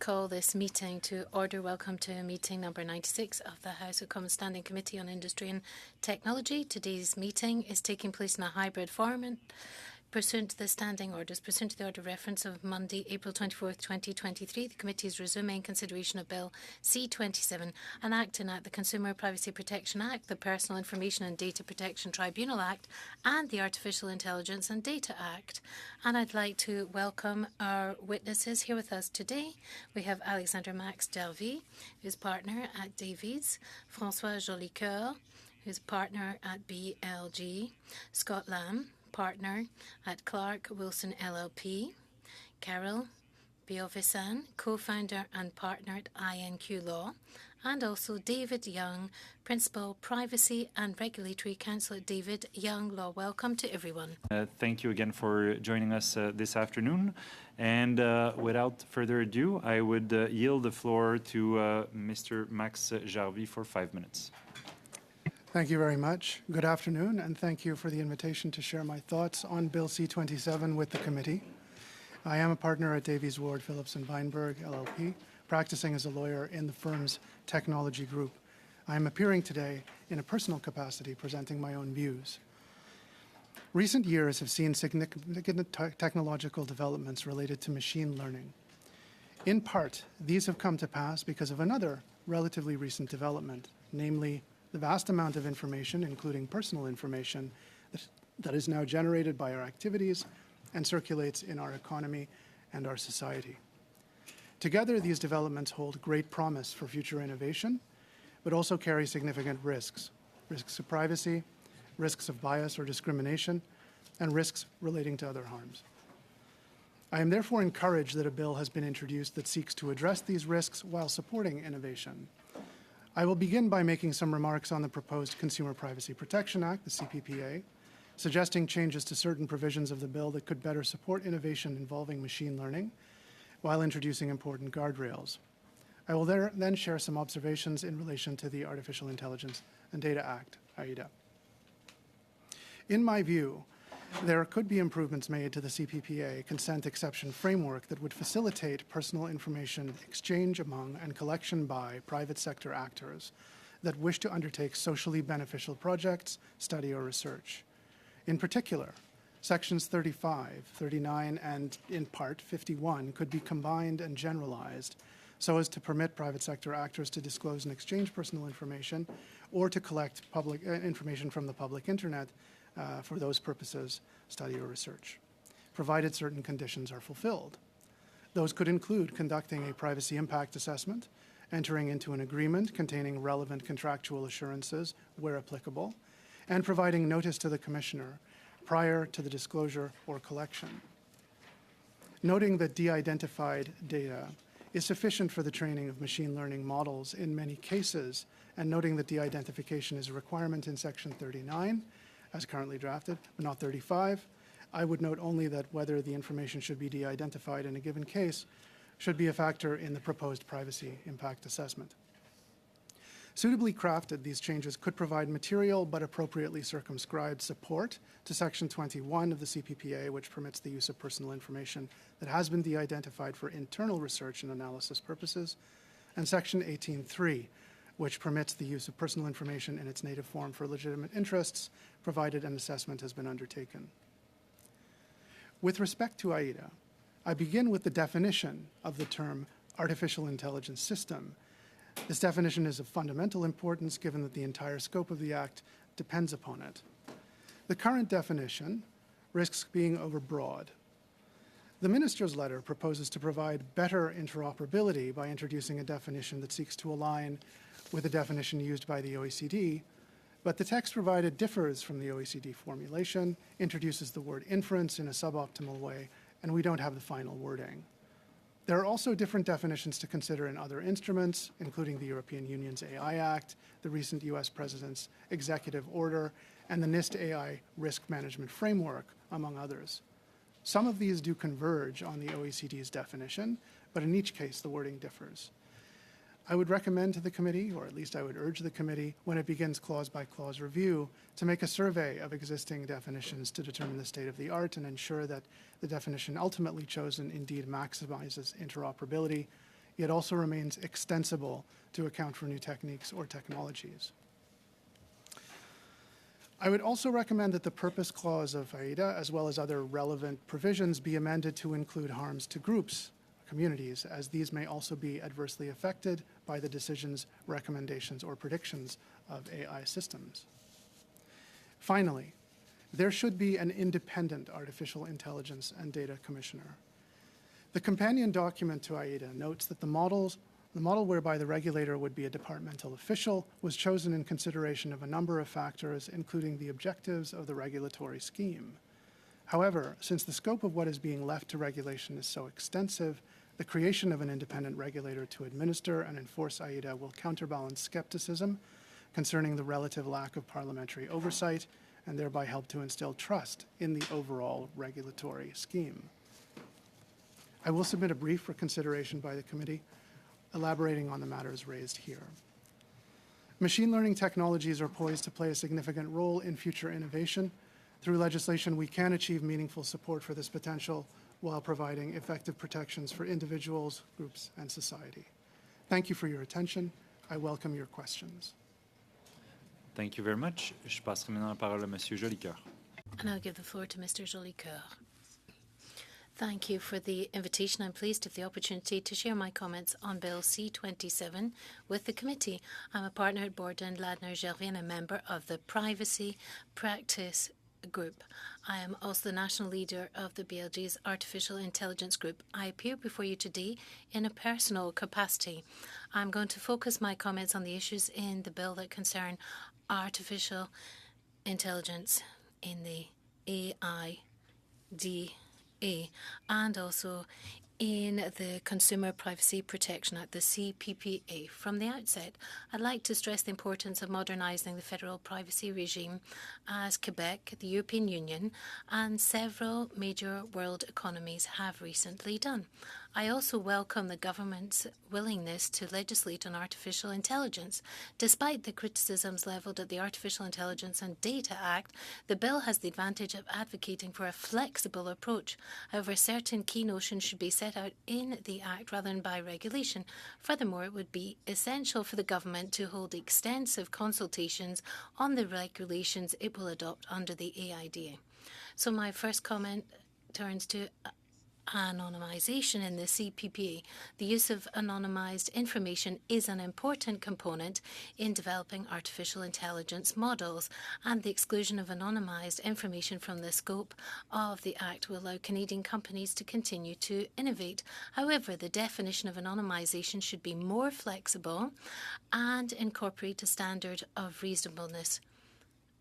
call this meeting to order. Welcome to meeting number 96 of the House of Commons Standing Committee on Industry and Technology. Today's meeting is taking place in a hybrid format pursuant to the standing orders. Pursuant to the order of reference of Monday, April 24th, 2023, the committee is resuming consideration of Bill C-27, an act to enact the Consumer Privacy Protection Act, the Personal Information and Data Protection Tribunal Act, and the Artificial Intelligence and Data Act. And I'd like to welcome our witnesses here with us today. We have Alexander Max Dervy, who's partner at Davies, François Jolicoeur, who's partner at BLG, Scott Lamb, partner at Clark Wilson LLP, Carol Biovisan, co-founder and partner at INQ Law, and also David Young, Principal Privacy and Regulatory Counsel at David Young Law. Welcome to everyone. Thank you again for joining us this afternoon. And without further ado, I would yield the floor to Mr. Max Jarvie for 5 minutes. Thank you very much. Good afternoon, and thank you for the invitation to share my thoughts on Bill C-27 with the committee. I am a partner at Davies Ward Phillips & Weinberg, LLP, practicing as a lawyer in the firm's technology group. I am appearing today in a personal capacity, presenting my own views. Recent years have seen significant technological developments related to machine learning. In part, these have come to pass because of another relatively recent development, namely the vast amount of information, including personal information, that is now generated by our activities and circulates in our economy and our society. Together, these developments hold great promise for future innovation, but also carry significant risks. Risks of privacy, risks of bias or discrimination, and risks relating to other harms. I am therefore encouraged that a bill has been introduced that seeks to address these risks while supporting innovation. I will begin by making some remarks on the proposed Consumer Privacy Protection Act, the CPPA, suggesting changes to certain provisions of the bill that could better support innovation involving machine learning, while introducing important guardrails. I will then share some observations in relation to the Artificial Intelligence and Data Act, AIDA. In my view, there could be improvements made to the CPPA consent exception framework that would facilitate personal information exchange among and collection by private sector actors that wish to undertake socially beneficial projects, study, or research. In particular, Sections 35, 39, and in part 51 could be combined and generalized so as to permit private sector actors to disclose and exchange personal information or to collect public information from the public internet for those purposes, study or research, provided certain conditions are fulfilled. Those could include conducting a privacy impact assessment, entering into an agreement containing relevant contractual assurances where applicable, and providing notice to the Commissioner prior to the disclosure or collection. Noting that de-identified data is sufficient for the training of machine learning models in many cases, and noting that de-identification is a requirement in Section 39, as currently drafted, but not 35, I would note only that whether the information should be de-identified in a given case should be a factor in the proposed privacy impact assessment. Suitably crafted, these changes could provide material but appropriately circumscribed support to Section 21 of the CPPA, which permits the use of personal information that has been de-identified for internal research and analysis purposes, and Section 18.3, which permits the use of personal information in its native form for legitimate interests, provided an assessment has been undertaken. With respect to AIDA, I begin with the definition of the term artificial intelligence system. This definition is of fundamental importance given that the entire scope of the Act depends upon it. The current definition risks being overbroad. The Minister's letter proposes to provide better interoperability by introducing a definition that seeks to align with the definition used by the OECD, but the text provided differs from the OECD formulation, introduces the word inference in a suboptimal way, and we don't have the final wording. There are also different definitions to consider in other instruments, including the European Union's AI Act, the recent US President's executive order, and the NIST AI Risk Management Framework, among others. Some of these do converge on the OECD's definition, but in each case the wording differs. I would recommend to the committee, or at least I would urge the committee, when it begins clause-by-clause review, to make a survey of existing definitions to determine the state of the art and ensure that the definition ultimately chosen indeed maximizes interoperability yet also remains extensible to account for new techniques or technologies. I would also recommend that the purpose clause of AIDA, as well as other relevant provisions, be amended to include harms to groups, communities, as these may also be adversely affected by the decisions, recommendations, or predictions of AI systems. Finally, there should be an independent artificial intelligence and data commissioner. The companion document to AIDA notes that the model whereby the regulator would be a departmental official was chosen in consideration of a number of factors, including the objectives of the regulatory scheme. However, since the scope of what is being left to regulation is so extensive, the creation of an independent regulator to administer and enforce AIDA will counterbalance skepticism concerning the relative lack of parliamentary oversight and thereby help to instill trust in the overall regulatory scheme. I will submit a brief for consideration by the committee, elaborating on the matters raised here. Machine learning technologies are poised to play a significant role in future innovation. Through legislation, we can achieve meaningful support for this potential while providing effective protections for individuals, groups, and society. Thank you for your attention. I welcome your questions. Thank you very much. Je passerai maintenant la parole à Monsieur Jolicoeur. And I'll give the floor to Mr. Jolicoeur. Thank you for the invitation. I'm pleased to have the opportunity to share my comments on Bill C-27 with the committee. I'm a partner at Borden Ladner Gervais and a member of the Privacy Practice Group. I am also the national leader of the BLG's Artificial Intelligence Group. I appear before you today in a personal capacity. I'm going to focus my comments on the issues in the bill that concern artificial intelligence in the AIDA and also in the Consumer Privacy Protection Act, the CPPA. From the outset, I'd like to stress the importance of modernising the federal privacy regime as Quebec, the European Union, and several major world economies have recently done. I also welcome the government's willingness to legislate on artificial intelligence. Despite the criticisms levelled at the Artificial Intelligence and Data Act, the bill has the advantage of advocating for a flexible approach. However, certain key notions should be set out in the Act rather than by regulation. Furthermore, it would be essential for the government to hold extensive consultations on the regulations it will adopt under the AIDA. So my first comment turns to anonymisation in the CPPA. The use of anonymised information is an important component in developing artificial intelligence models, and the exclusion of anonymised information from the scope of the Act will allow Canadian companies to continue to innovate. However, the definition of anonymisation should be more flexible and incorporate a standard of reasonableness,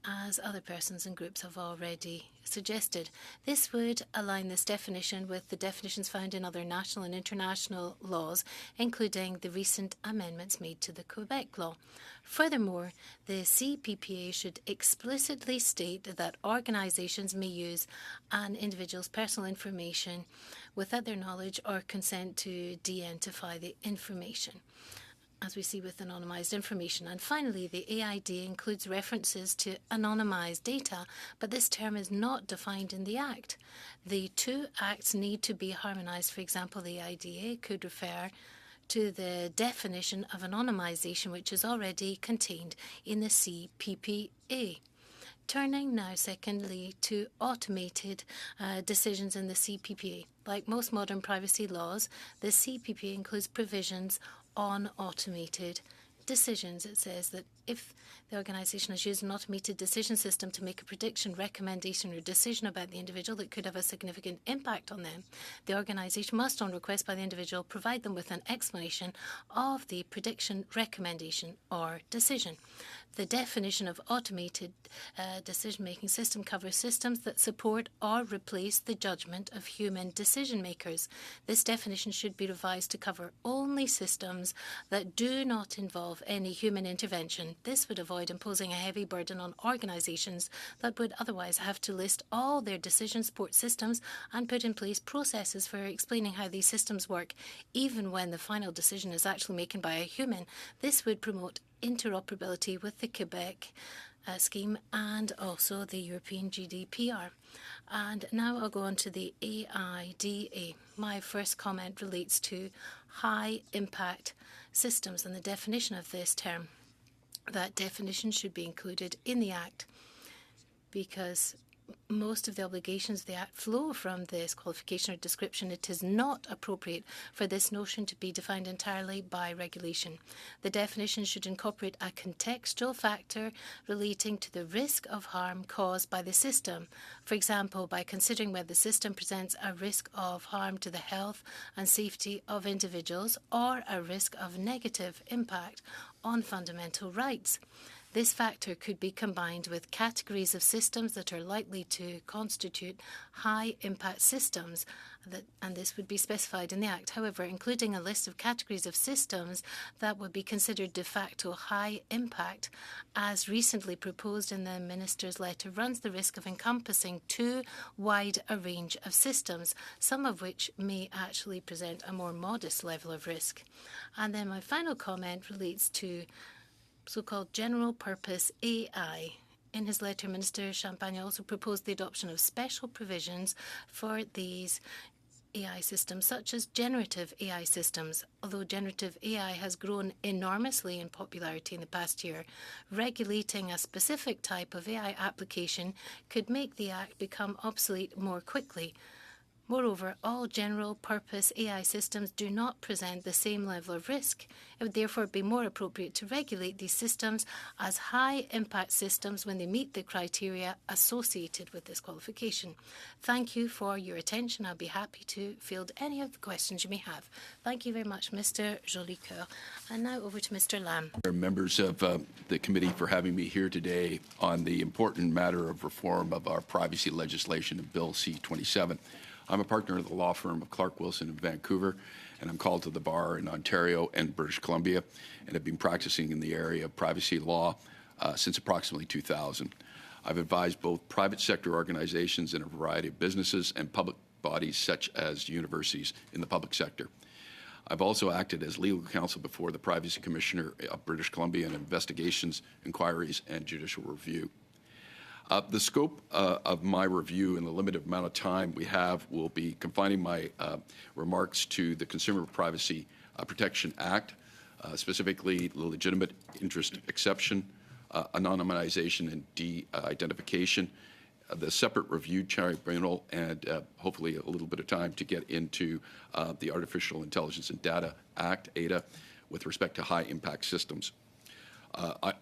as other persons and groups have already suggested. This would align this definition with the definitions found in other national and international laws, including the recent amendments made to the Quebec law. Furthermore, the CPPA should explicitly state that organizations may use an individual's personal information without their knowledge or consent to de-identify the information, as we see with anonymised information. And finally, the AIDA includes references to anonymised data, but this term is not defined in the Act. The two acts need to be harmonised. For example, the AIDA could refer to the definition of anonymisation, which is already contained in the CPPA. Turning now, secondly, to automated decisions in the CPPA. Like most modern privacy laws, the CPPA includes provisions on automated decisions. It says that if the organisation has used an automated decision system to make a prediction, recommendation or decision about the individual that could have a significant impact on them, the organisation must, on request by the individual, provide them with an explanation of the prediction, recommendation or decision. The definition of automated decision-making system covers systems that support or replace the judgment of human decision makers. This definition should be revised to cover only systems that do not involve any human intervention. This would avoid imposing a heavy burden on organizations that would otherwise have to list all their decision support systems and put in place processes for explaining how these systems work, even when the final decision is actually made by a human. This would promote interoperability with the Quebec scheme and also the European GDPR. And now I'll go on to the AIDA. My first comment relates to high-impact systems and the definition of this term. That definition should be included in the Act because most of the obligations of the Act flow from this qualification or description. It is not appropriate for this notion to be defined entirely by regulation. The definition should incorporate a contextual factor relating to the risk of harm caused by the system. For example, by considering whether the system presents a risk of harm to the health and safety of individuals or a risk of negative impact on fundamental rights. This factor could be combined with categories of systems that are likely to constitute high-impact systems, and this would be specified in the Act. However, including a list of categories of systems that would be considered de facto high impact, as recently proposed in the Minister's letter, runs the risk of encompassing too wide a range of systems, some of which may actually present a more modest level of risk. And then my final comment relates to so-called general purpose AI. In his letter, Minister Champagne also proposed the adoption of special provisions for these AI systems, such as generative AI systems. Although generative AI has grown enormously in popularity in the past year, regulating a specific type of AI application could make the Act become obsolete more quickly. Moreover, all general-purpose AI systems do not present the same level of risk. It would therefore be more appropriate to regulate these systems as high-impact systems when they meet the criteria associated with this qualification. Thank you for your attention. I'll be happy to field any of the questions you may have. Thank you very much, Mr. Jolicoeur. And now over to Mr. Lamb. Members of the committee for having me here today on the important matter of reform of our privacy legislation in Bill C-27. I'm a partner of the law firm of Clark Wilson in Vancouver, and I'm called to the bar in Ontario and British Columbia, and have been practicing in the area of privacy law since approximately 2000. I've advised both private sector organizations in a variety of businesses and public bodies such as universities in the public sector. I've also acted as legal counsel before the Privacy Commissioner of British Columbia in investigations, inquiries, and judicial review. The scope of my review in the limited amount of time we have will be confining my remarks to the Consumer Privacy Protection Act, specifically the legitimate interest exception, anonymization and de-identification, the separate review tribunal, and hopefully a little bit of time to get into the Artificial Intelligence and Data Act, ADA, with respect to high-impact systems.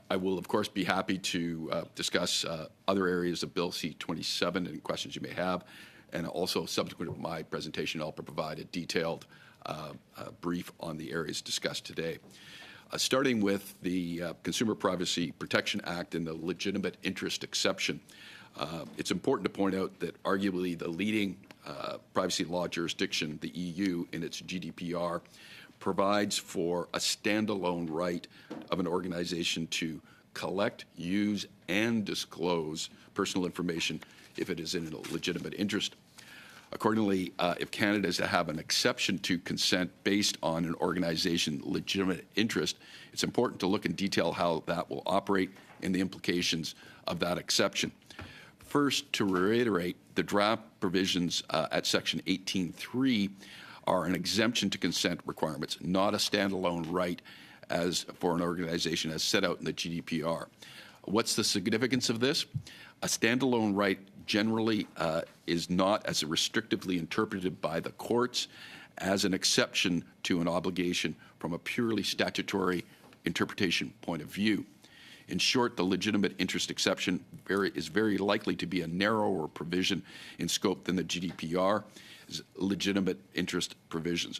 I will, of course, be happy to discuss other areas of Bill C-27 and questions you may have, and also subsequent to my presentation, I'll provide a detailed brief on the areas discussed today. Starting with the Consumer Privacy Protection Act and the legitimate interest exception, it's important to point out that arguably the leading privacy law jurisdiction, the EU, in its GDPR, provides for a standalone right of an organization to collect, use, and disclose personal information if it is in a legitimate interest. Accordingly, if Canada is to have an exception to consent based on an organization's legitimate interest, it's important to look in detail how that will operate and the implications of that exception. First, to reiterate, the draft provisions at Section 18.3 are an exemption to consent requirements, not a standalone right as for an organization as set out in the GDPR. What's the significance of this? A standalone right generally is not as restrictively interpreted by the courts as an exception to an obligation from a purely statutory interpretation point of view. In short, the legitimate interest exception is very likely to be a narrower provision in scope than the GDPR's legitimate interest provisions.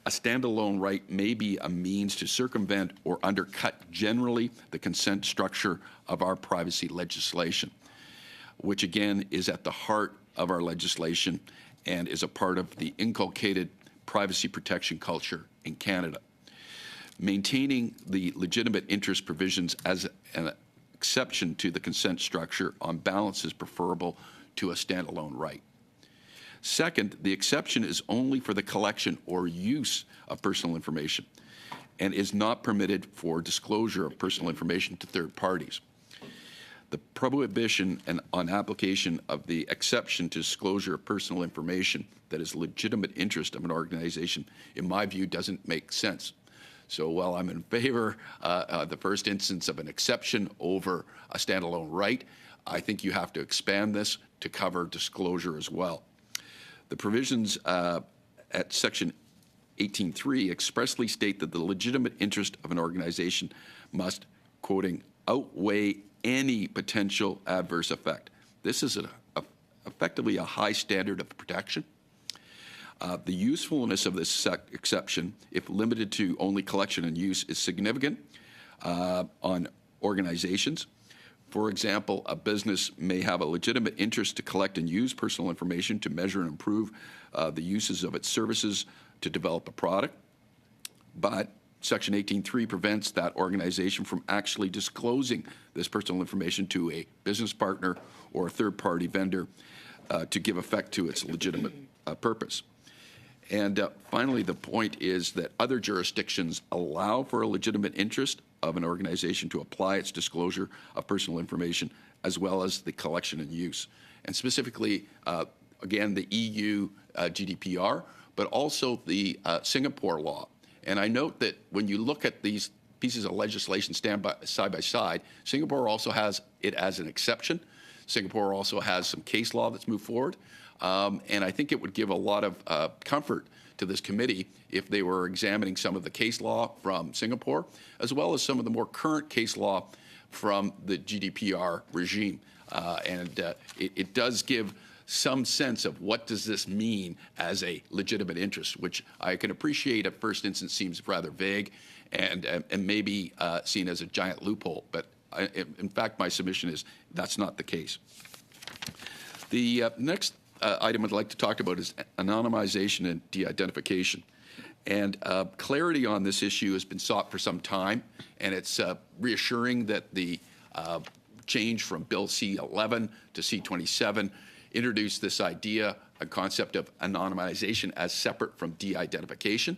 A standalone right may be a means to circumvent or undercut generally the consent structure of our privacy legislation, which again is at the heart of our legislation and is a part of the inculcated privacy protection culture in Canada. Maintaining the legitimate interest provisions as an exception to the consent structure on balance is preferable to a standalone right. Second, the exception is only for the collection or use of personal information and is not permitted for disclosure of personal information to third parties. The prohibition and on application of the exception to disclosure of personal information that is legitimate interest of an organization, in my view, doesn't make sense. So while I'm in favor the first instance of an exception over a standalone right, I think you have to expand this to cover disclosure as well. The provisions at Section 18.3 expressly state that the legitimate interest of an organization must, quoting, outweigh any potential adverse effect. This is effectively a high standard of protection. The usefulness of this exception, if limited to only collection and use, is significant on organizations. For example, a business may have a legitimate interest to collect and use personal information to measure and improve the uses of its services to develop a product, but Section 18.3 prevents that organization from actually disclosing this personal information to a business partner or a third-party vendor to give effect to its legitimate purpose. And finally, the point is that other jurisdictions allow for a legitimate interest of an organization to apply its disclosure of personal information as well as the collection and use. And specifically, again, the EU GDPR, but also the Singapore law. And I note that when you look at these pieces of legislation side by side, Singapore also has it as an exception. Singapore also has some case law that's moved forward. And I think it would give a lot of comfort to this committee if they were examining some of the case law from Singapore, as well as some of the more current case law from the GDPR regime. It does give some sense of what does this mean as a legitimate interest, which I can appreciate at first instance seems rather vague and maybe seen as a giant loophole. But in fact, my submission is that's not the case. The next item I'd like to talk about is anonymization and de-identification. And clarity on this issue has been sought for some time, and it's reassuring that the change from Bill C-11 to C-27 introduced this idea, a concept of anonymization as separate from de-identification.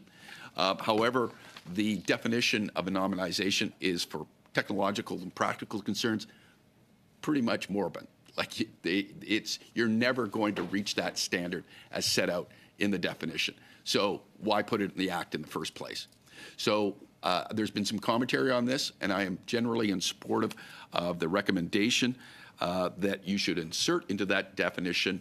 However, the definition of anonymization is for technological and practical concerns pretty much morbid. Like you're never going to reach that standard as set out in the definition. So why put it in the Act in the first place? So there's been some commentary on this, and I am generally in support of the recommendation that you should insert into that definition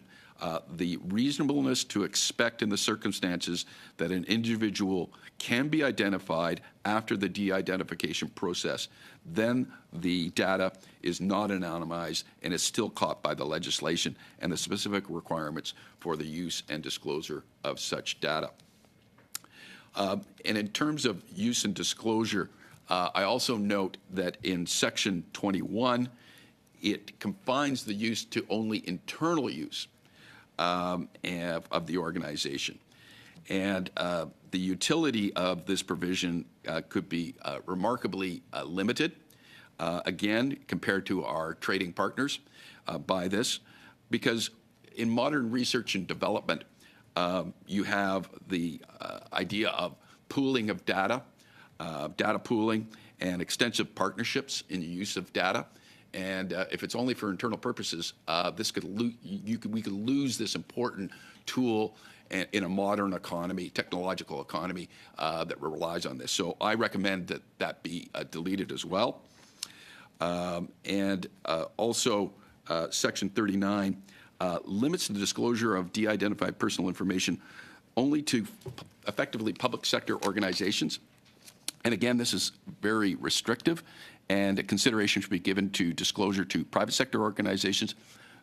the reasonableness to expect in the circumstances that an individual can be identified after the de-identification process. Then the data is not anonymized and is still caught by the legislation and the specific requirements for the use and disclosure of such data. And in terms of use and disclosure, I also note that in Section 21, it confines the use to only internal use of the organization. And the utility of this provision could be remarkably limited, again, compared to our trading partners by this, because in modern research and development, you have the idea of pooling of data, data pooling, and extensive partnerships in the use of data. And if it's only for internal purposes, we could lose this important tool in a modern economy, technological economy that relies on this. So I recommend that that be deleted as well. Also, Section 39 limits the disclosure of de-identified personal information only to effectively public sector organizations. And again, this is very restrictive, and a consideration should be given to disclosure to private sector organizations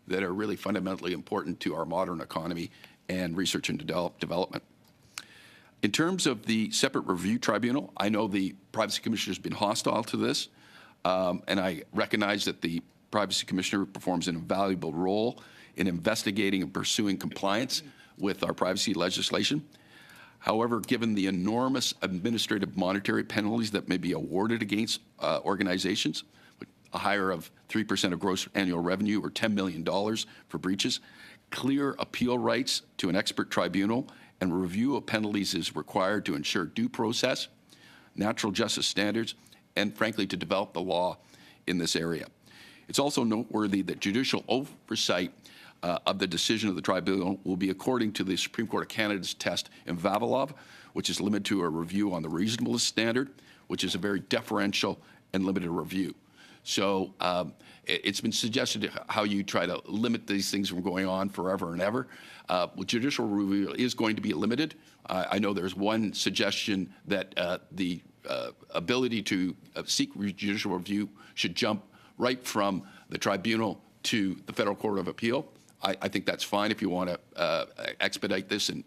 that are really fundamentally important to our modern economy and research and development. In terms of the separate review tribunal, I know the Privacy Commissioner has been hostile to this, and I recognize that the Privacy Commissioner performs an invaluable role in investigating and pursuing compliance with our privacy legislation. However, given the enormous administrative monetary penalties that may be awarded against organizations, with a higher of 3% of gross annual revenue or $10 million for breaches, clear appeal rights to an expert tribunal and review of penalties is required to ensure due process, natural justice standards, and frankly, to develop the law in this area. It's also noteworthy that judicial oversight of the decision of the tribunal will be according to the Supreme Court of Canada's test in Vavilov, which is limited to a review on the reasonableness standard, which is a very deferential and limited review. So it's been suggested how you try to limit these things from going on forever and ever. Well, judicial review is going to be limited. I know there's one suggestion that the ability to seek judicial review should jump right from the tribunal to the Federal Court of Appeal. I think that's fine if you want to expedite this and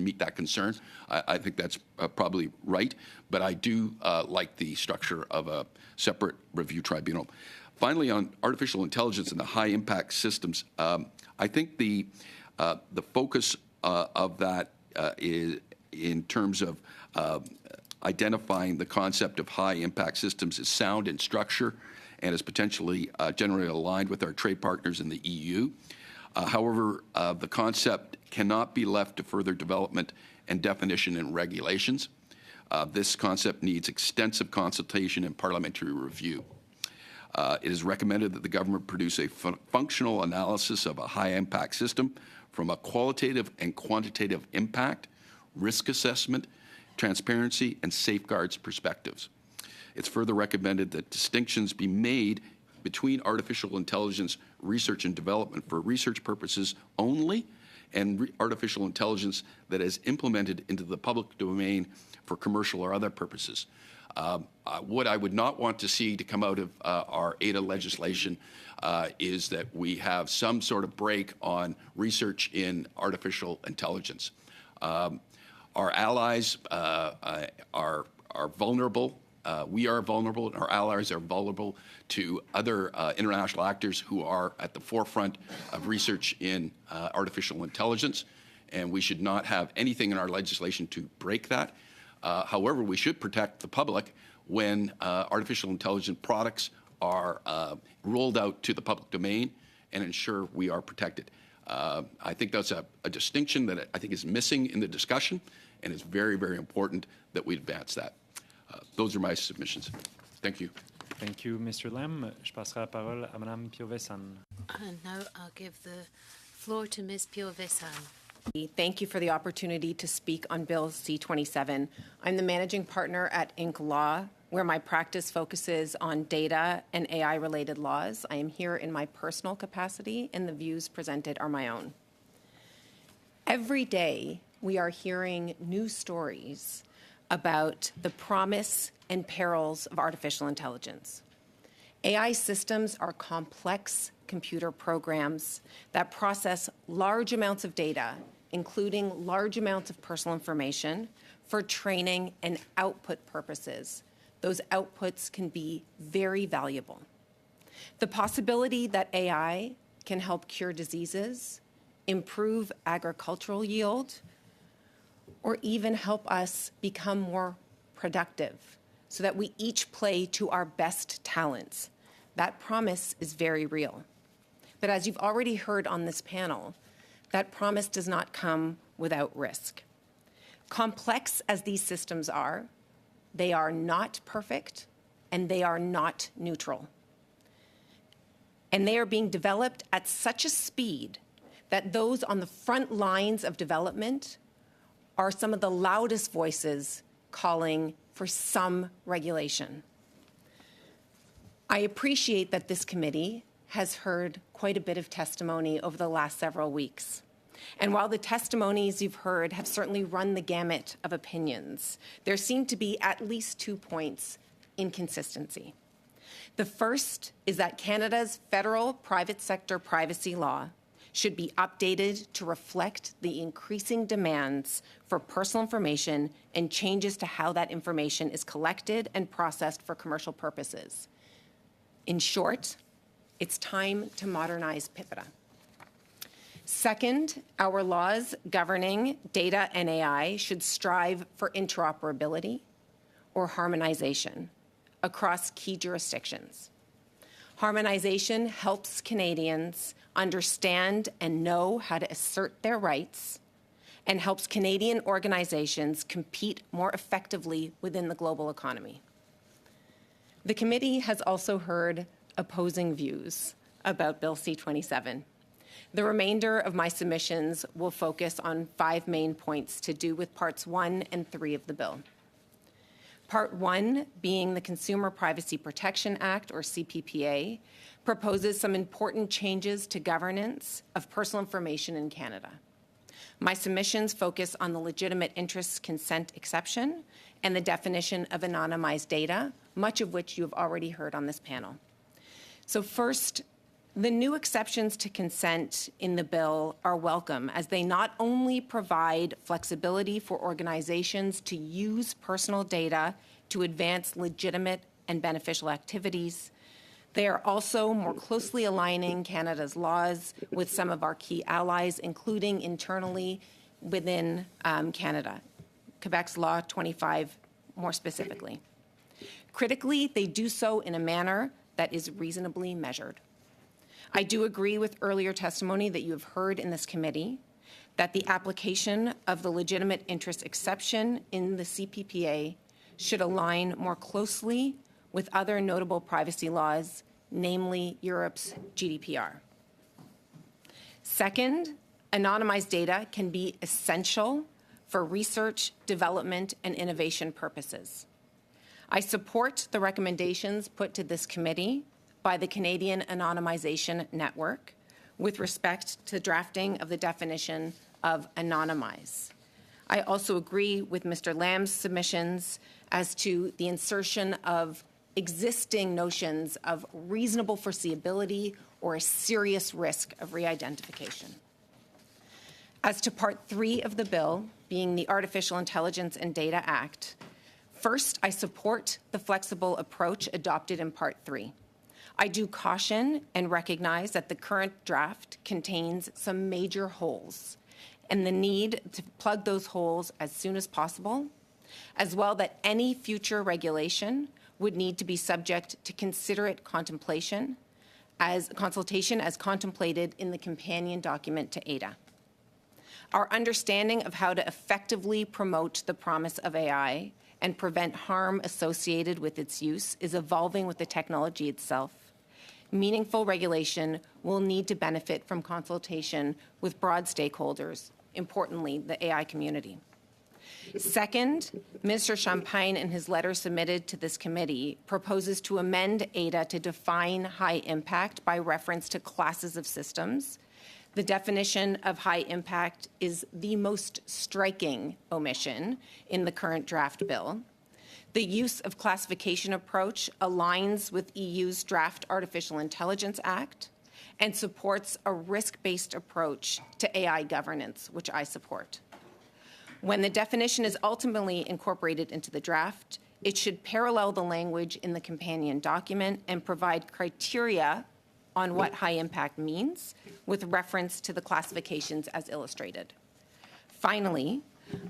meet that concern. I think that's probably right, but I do like the structure of a separate review tribunal. Finally, on artificial intelligence and the high-impact systems, I think the focus of that is in terms of identifying the concept of high-impact systems is sound in structure and is potentially generally aligned with our trade partners in the EU. However, the concept cannot be left to further development and definition in regulations. This concept needs extensive consultation and parliamentary review. It is recommended that the government produce a functional analysis of a high-impact system from a qualitative and quantitative impact, risk assessment, transparency, and safeguards perspectives. It's further recommended that distinctions be made between artificial intelligence research and development for research purposes only and artificial intelligence that is implemented into the public domain for commercial or other purposes. What I would not want to see to come out of our ADA legislation is that we have some sort of break on research in artificial intelligence. Our allies are vulnerable. We are vulnerable, and our allies are vulnerable to other international actors who are at the forefront of research in artificial intelligence, and we should not have anything in our legislation to break that. However, we should protect the public when artificial intelligence products are rolled out to the public domain and ensure we are protected. I think that's a distinction that I think is missing in the discussion, and it's very, very important that we advance that. Those are my submissions. Thank you. Thank you, Mr. Lam. Je passerai la parole à Madame Piovesan. And now I'll give the floor to Ms. Piovesan. Thank you for the opportunity to speak on Bill C-27. I'm the managing partner at Inc. Law, where my practice focuses on data and AI-related laws. I am here in my personal capacity, and the views presented are my own. Every day, we are hearing new stories about the promise and perils of artificial intelligence. AI systems are complex computer programs that process large amounts of data, including large amounts of personal information, for training and output purposes. Those outputs can be very valuable. The possibility that AI can help cure diseases, improve agricultural yield, or even help us become more productive so that we each play to our best talents. That promise is very real. But as you've already heard on this panel, that promise does not come without risk. Complex as these systems are, they are not perfect and they are not neutral. And they are being developed at such a speed that those on the front lines of development are some of the loudest voices calling for some regulation. I appreciate that this committee has heard quite a bit of testimony over the last several weeks. And while the testimonies you've heard have certainly run the gamut of opinions, there seem to be at least 2 points in consistency. The first is that Canada's federal private sector privacy law should be updated to reflect the increasing demands for personal information and changes to how that information is collected and processed for commercial purposes. In short, it's time to modernize PIPEDA. Second, our laws governing data and AI should strive for interoperability or harmonization across key jurisdictions. Harmonization helps Canadians understand and know how to assert their rights and helps Canadian organizations compete more effectively within the global economy. The committee has also heard opposing views about Bill C-27. The remainder of my submissions will focus on 5 main points to do with Parts 1 and 3 of the bill. Part 1, being the Consumer Privacy Protection Act, or CPPA, proposes some important changes to governance of personal information in Canada. My submissions focus on the legitimate interest consent exception and the definition of anonymized data, much of which you have already heard on this panel. So first, the new exceptions to consent in the bill are welcome, as they not only provide flexibility for organizations to use personal data to advance legitimate and beneficial activities, they are also more closely aligning Canada's laws with some of our key allies, including internally within Canada, Quebec's Law 25 more specifically. Critically, they do so in a manner that is reasonably measured. I do agree with earlier testimony that you have heard in this committee that the application of the legitimate interest exception in the CPPA should align more closely with other notable privacy laws, namely Europe's GDPR. Second, anonymized data can be essential for research, development, and innovation purposes. I support the recommendations put to this committee by the Canadian Anonymization Network with respect to drafting of the definition of anonymize. I also agree with Mr. Lamb's submissions as to the insertion of existing notions of reasonable foreseeability or a serious risk of re-identification. As to Part 3 of the bill, being the Artificial Intelligence and Data Act, first, I support the flexible approach adopted in Part 3. I do caution and recognize that the current draft contains some major holes and the need to plug those holes as soon as possible, as well that any future regulation would need to be subject to considerate consultation as contemplated in the companion document to ADA. Our understanding of how to effectively promote the promise of AI and prevent harm associated with its use is evolving with the technology itself. Meaningful regulation will need to benefit from consultation with broad stakeholders, importantly, the AI community. Second, Minister Champagne, in his letter submitted to this committee, proposes to amend ADA to define high impact by reference to classes of systems. The definition of high impact is the most striking omission in the current draft bill. The use of classification approach aligns with EU's draft Artificial Intelligence Act and supports a risk-based approach to AI governance, which I support. When the definition is ultimately incorporated into the draft, it should parallel the language in the companion document and provide criteria on what high impact means with reference to the classifications as illustrated. Finally,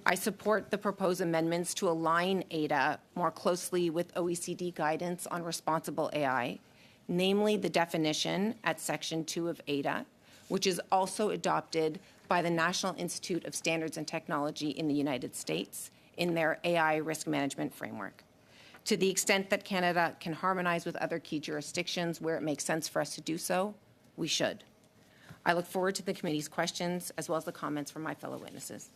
I support the proposed amendments to align ADA more closely with OECD guidance on responsible AI, namely the definition at Section 2 of ADA, which is also adopted by the National Institute of Standards and Technology in the United States in their AI risk management framework. To the extent that Canada can harmonize with other key jurisdictions where it makes sense for us to do so, we should. I look forward to the committee's questions as well as the comments from my fellow witnesses.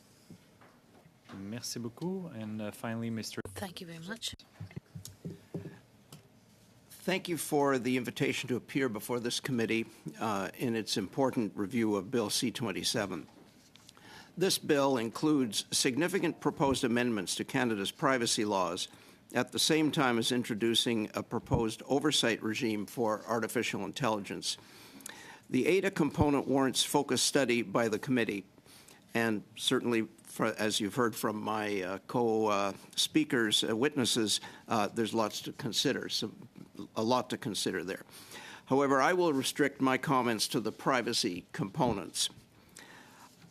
Merci beaucoup. And finally, Mr. Thank you very much. Thank you for the invitation to appear before this committee in its important review of Bill C-27. This bill includes significant proposed amendments to Canada's privacy laws at the same time as introducing a proposed oversight regime for artificial intelligence. The ADA component warrants focused study by the committee, and certainly, as you've heard from my co-speakers, witnesses, there's lots to consider, so a lot to consider there. However, I will restrict my comments to the privacy components.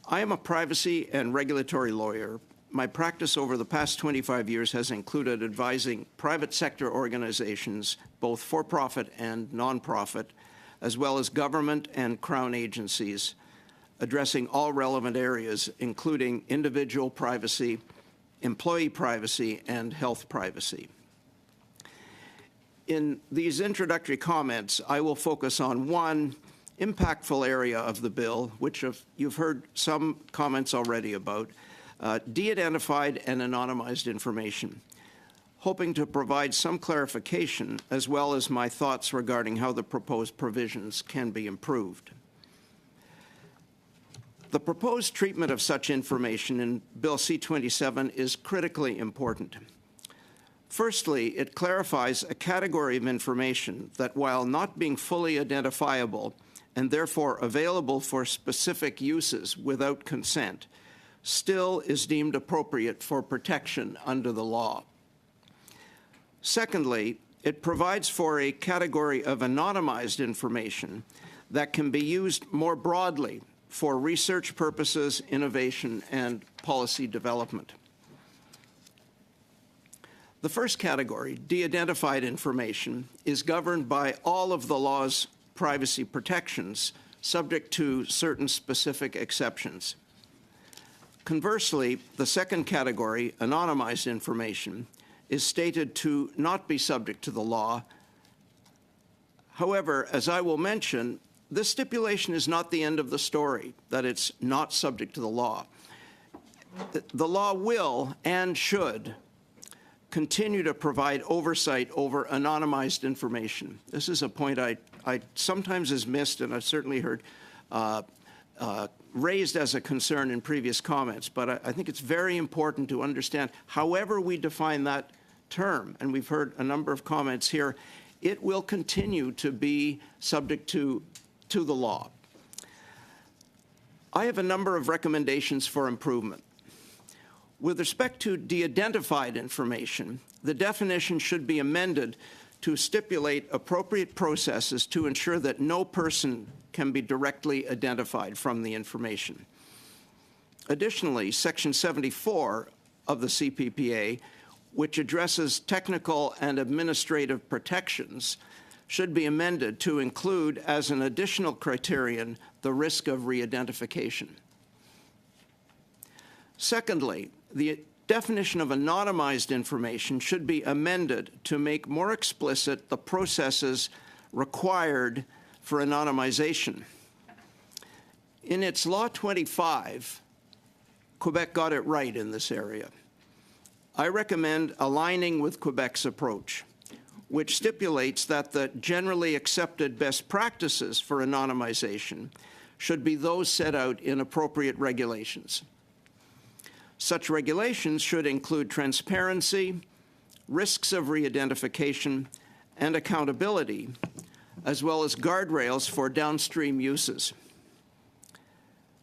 I am a privacy and regulatory lawyer. My practice over the past 25 years has included advising private sector organizations, both for-profit and nonprofit, as well as government and Crown agencies, addressing all relevant areas, including individual privacy, employee privacy, and health privacy. In these introductory comments, I will focus on one impactful area of the bill, which you've heard some comments already about, de-identified and anonymized information, hoping to provide some clarification as well as my thoughts regarding how the proposed provisions can be improved. The proposed treatment of such information in Bill C-27 is critically important. Firstly, it clarifies a category of information that, while not being fully identifiable and therefore available for specific uses without consent, still is deemed appropriate for protection under the law. Secondly, it provides for a category of anonymized information that can be used more broadly for research purposes, innovation, and policy development. The first category, de-identified information, is governed by all of the law's privacy protections, subject to certain specific exceptions. Conversely, the second category, anonymized information, is stated to not be subject to the law. However, as I will mention, this stipulation is not the end of the story, that it's not subject to the law. The law will and should continue to provide oversight over anonymized information. This is a point I sometimes is missed, and I've certainly heard raised as a concern in previous comments, but I think it's very important to understand, however we define that term, and we've heard a number of comments here, it will continue to be subject to the law. I have a number of recommendations for improvement. With respect to de-identified information, the definition should be amended to stipulate appropriate processes to ensure that no person can be directly identified from the information. Additionally, Section 74 of the CPPA, which addresses technical and administrative protections, should be amended to include as an additional criterion the risk of re-identification. Secondly, the definition of anonymized information should be amended to make more explicit the processes required for anonymization. In its Law 25, Quebec got it right in this area. I recommend aligning with Quebec's approach, which stipulates that the generally accepted best practices for anonymization should be those set out in appropriate regulations. Such regulations should include transparency, risks of re-identification, and accountability, as well as guardrails for downstream uses.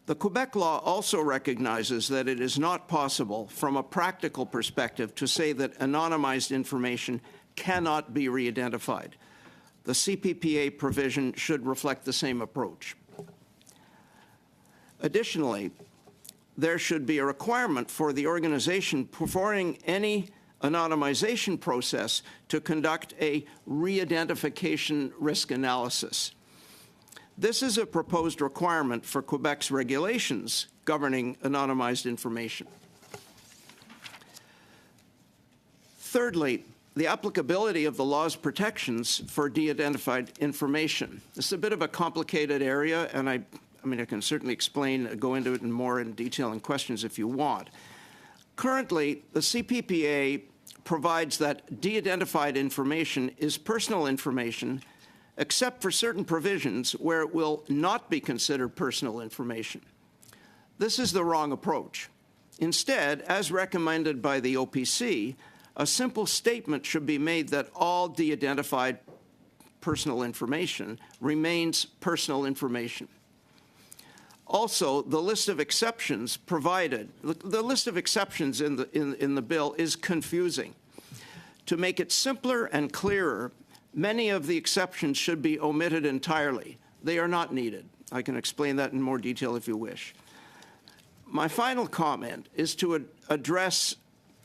The Quebec law also recognizes that it is not possible, from a practical perspective, to say that anonymized information cannot be re-identified. The CPPA provision should reflect the same approach. Additionally, there should be a requirement for the organization performing any anonymization process to conduct a re-identification risk analysis. This is a proposed requirement for Quebec's regulations governing anonymized information. Thirdly, the applicability of the law's protections for de-identified information. This is a bit of a complicated area, and I can certainly go into it more in detail in questions if you want. Currently, the CPPA provides that de-identified information is personal information, except for certain provisions where it will not be considered personal information. This is the wrong approach. Instead, as recommended by the OPC, a simple statement should be made that all de-identified personal information remains personal information. Also, the list of exceptions provided, the list of exceptions in the bill is confusing. To make it simpler and clearer, many of the exceptions should be omitted entirely. They are not needed. I can explain that in more detail if you wish. My final comment is to address,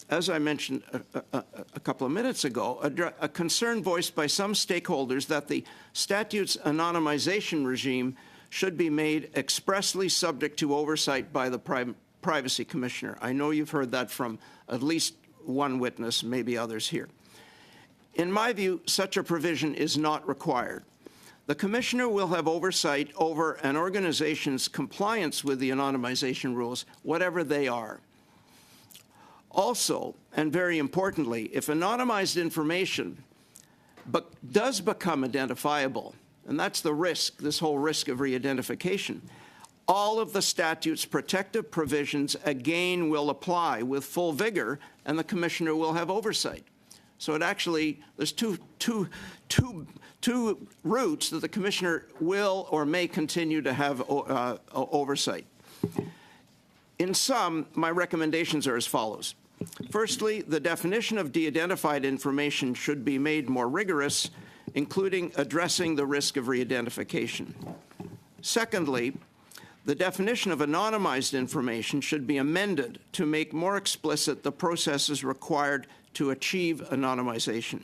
as I mentioned a couple of minutes ago, a concern voiced by some stakeholders that the statute's anonymization regime should be made expressly subject to oversight by the Privacy Commissioner. I know you've heard that from at least one witness, maybe others here. In my view, such a provision is not required. The Commissioner will have oversight over an organization's compliance with the anonymization rules, whatever they are. Also, and very importantly, if anonymized information does become identifiable, and that's the risk, this whole risk of re-identification, all of the statute's protective provisions again will apply with full vigor, and the Commissioner will have oversight. So it actually, there's two routes that the Commissioner will or may continue to have oversight. In sum, my recommendations are as follows. Firstly, the definition of de-identified information should be made more rigorous, including addressing the risk of re-identification. Secondly, the definition of anonymized information should be amended to make more explicit the processes required to achieve anonymization,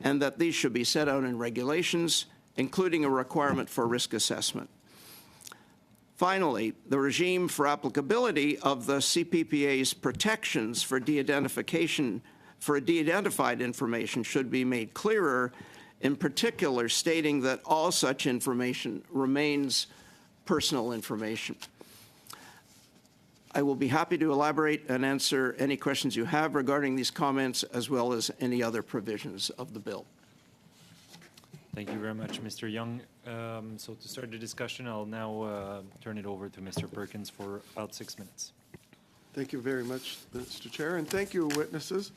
and that these should be set out in regulations, including a requirement for risk assessment. Finally, the regime for applicability of the CPPA's protections for de-identification for de-identified information should be made clearer, in particular stating that all such information remains personal information. I will be happy to elaborate and answer any questions you have regarding these comments, as well as any other provisions of the bill. Thank you very much, Mr. Young. So to start the discussion, I'll now turn it over to Mr. Perkins for about 6 minutes. Thank you very much, Mr. Chair, and thank you, witnesses.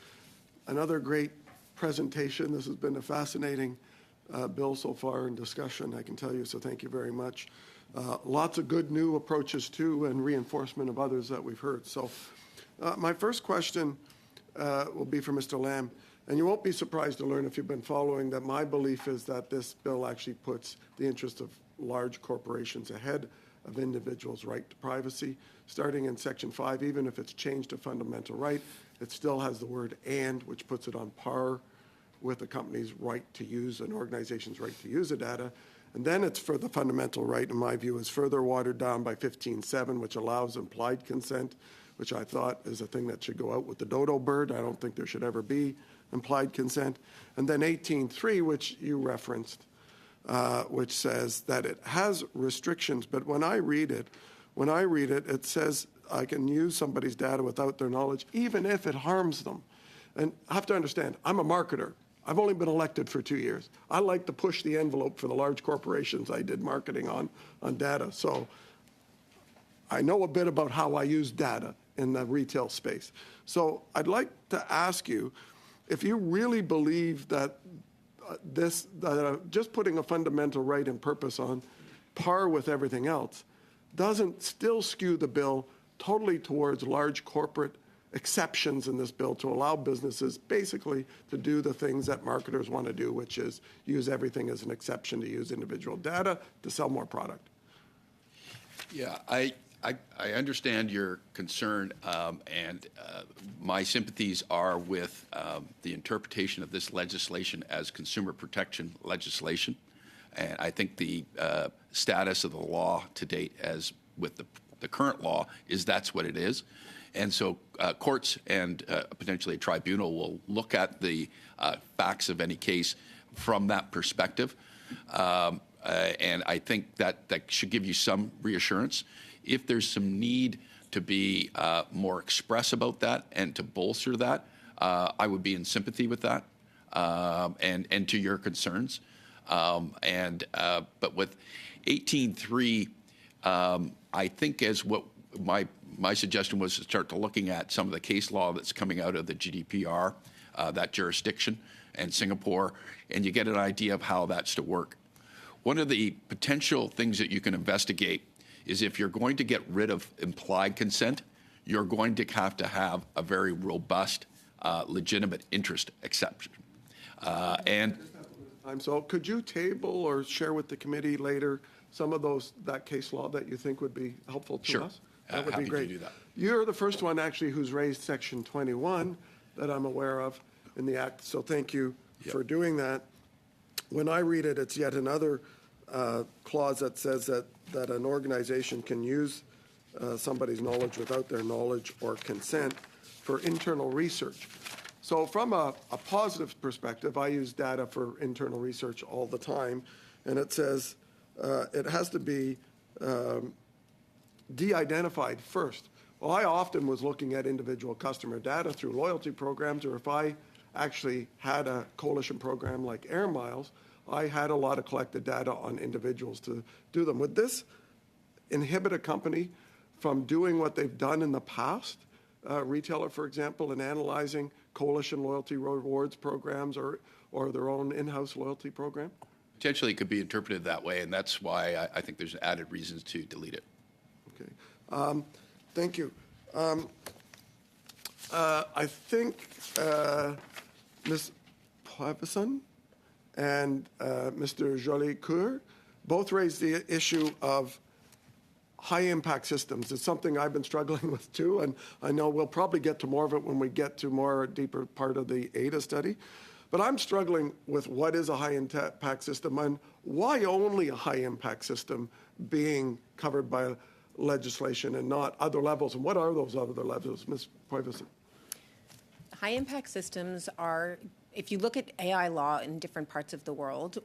Another great presentation. This has been a fascinating bill so far in discussion, I can tell you, so thank you very much. Lots of good new approaches, too, and reinforcement of others that we've heard. So my first question will be for Mr. Lamb. And you won't be surprised to learn, if you've been following, that my belief is that this bill actually puts the interest of large corporations ahead of individuals' right to privacy. Starting in Section 5, even if it's changed to fundamental right, it still has the word "and," which puts it on par with a company's right to use, an organization's right to use the data. And then it's for the fundamental right, in my view, is further watered down by 15.7, which allows implied consent, which I thought is a thing that should go out with the dodo bird. I don't think there should ever be implied consent. And then 18.3, which you referenced, which says that it has restrictions, but when I read it, it says I can use somebody's data without their knowledge, even if it harms them. And I have to understand, I'm a marketer. I've only been elected for 2 years. I like to push the envelope for the large corporations I did marketing on data. So I know a bit about how I use data in the retail space. So I'd like to ask you, if you really believe that just putting a fundamental right and purpose on par with everything else doesn't still skew the bill totally towards large corporate exceptions in this bill to allow businesses basically to do the things that marketers want to do, which is use everything as an exception to use individual data to sell more product. Yeah, I understand your concern, and my sympathies are with the interpretation of this legislation as consumer protection legislation. And I think the status of the law to date, as with the current law, is that's what it is. And so courts and potentially a tribunal will look at the facts of any case from that perspective. And I think that should give you some reassurance. If there's some need to be more express about that and to bolster that, I would be in sympathy with that and to your concerns. But with 18.3, I think as what my suggestion was to start to looking at some of the case law that's coming out of the GDPR, that jurisdiction, and Singapore, and you get an idea of how that's to work. One of the potential things that you can investigate is if you're going to get rid of implied consent, you're going to have a very robust, legitimate interest exception. So could you table or share with the committee later some of that case law that you think would be helpful to us? That would be great. To do that. You're the first one actually who's raised Section 21 that I'm aware of in the Act, so thank you for doing that. When I read it, it's yet another clause that says that an organization can use somebody's knowledge without their knowledge or consent for internal research. So from a positive perspective, I use data for internal research all the time, and it says it has to be de-identified first. Well, I often was looking at individual customer data through loyalty programs, or if I actually had a coalition program like Air Miles, I had a lot of collected data on individuals to do them. Would this inhibit a company from doing what they've done in the past, retailer, for example, in analyzing coalition loyalty rewards programs or their own in-house loyalty program? Potentially it could be interpreted that way, and that's why I think there's added reasons to delete it. Okay. Thank you. I think Ms. Poivison and Mr. Jolicoeur both raised the issue of high-impact systems. It's something I've been struggling with too, and I know we'll probably get to more of it when we get to more deeper part of the ADA study. But I'm struggling with what is a high-impact system and why only a high-impact system being covered by legislation and not other levels. And what are those other levels, Ms. Poivison? High-impact systems are, if you look at AI law in different parts of the world,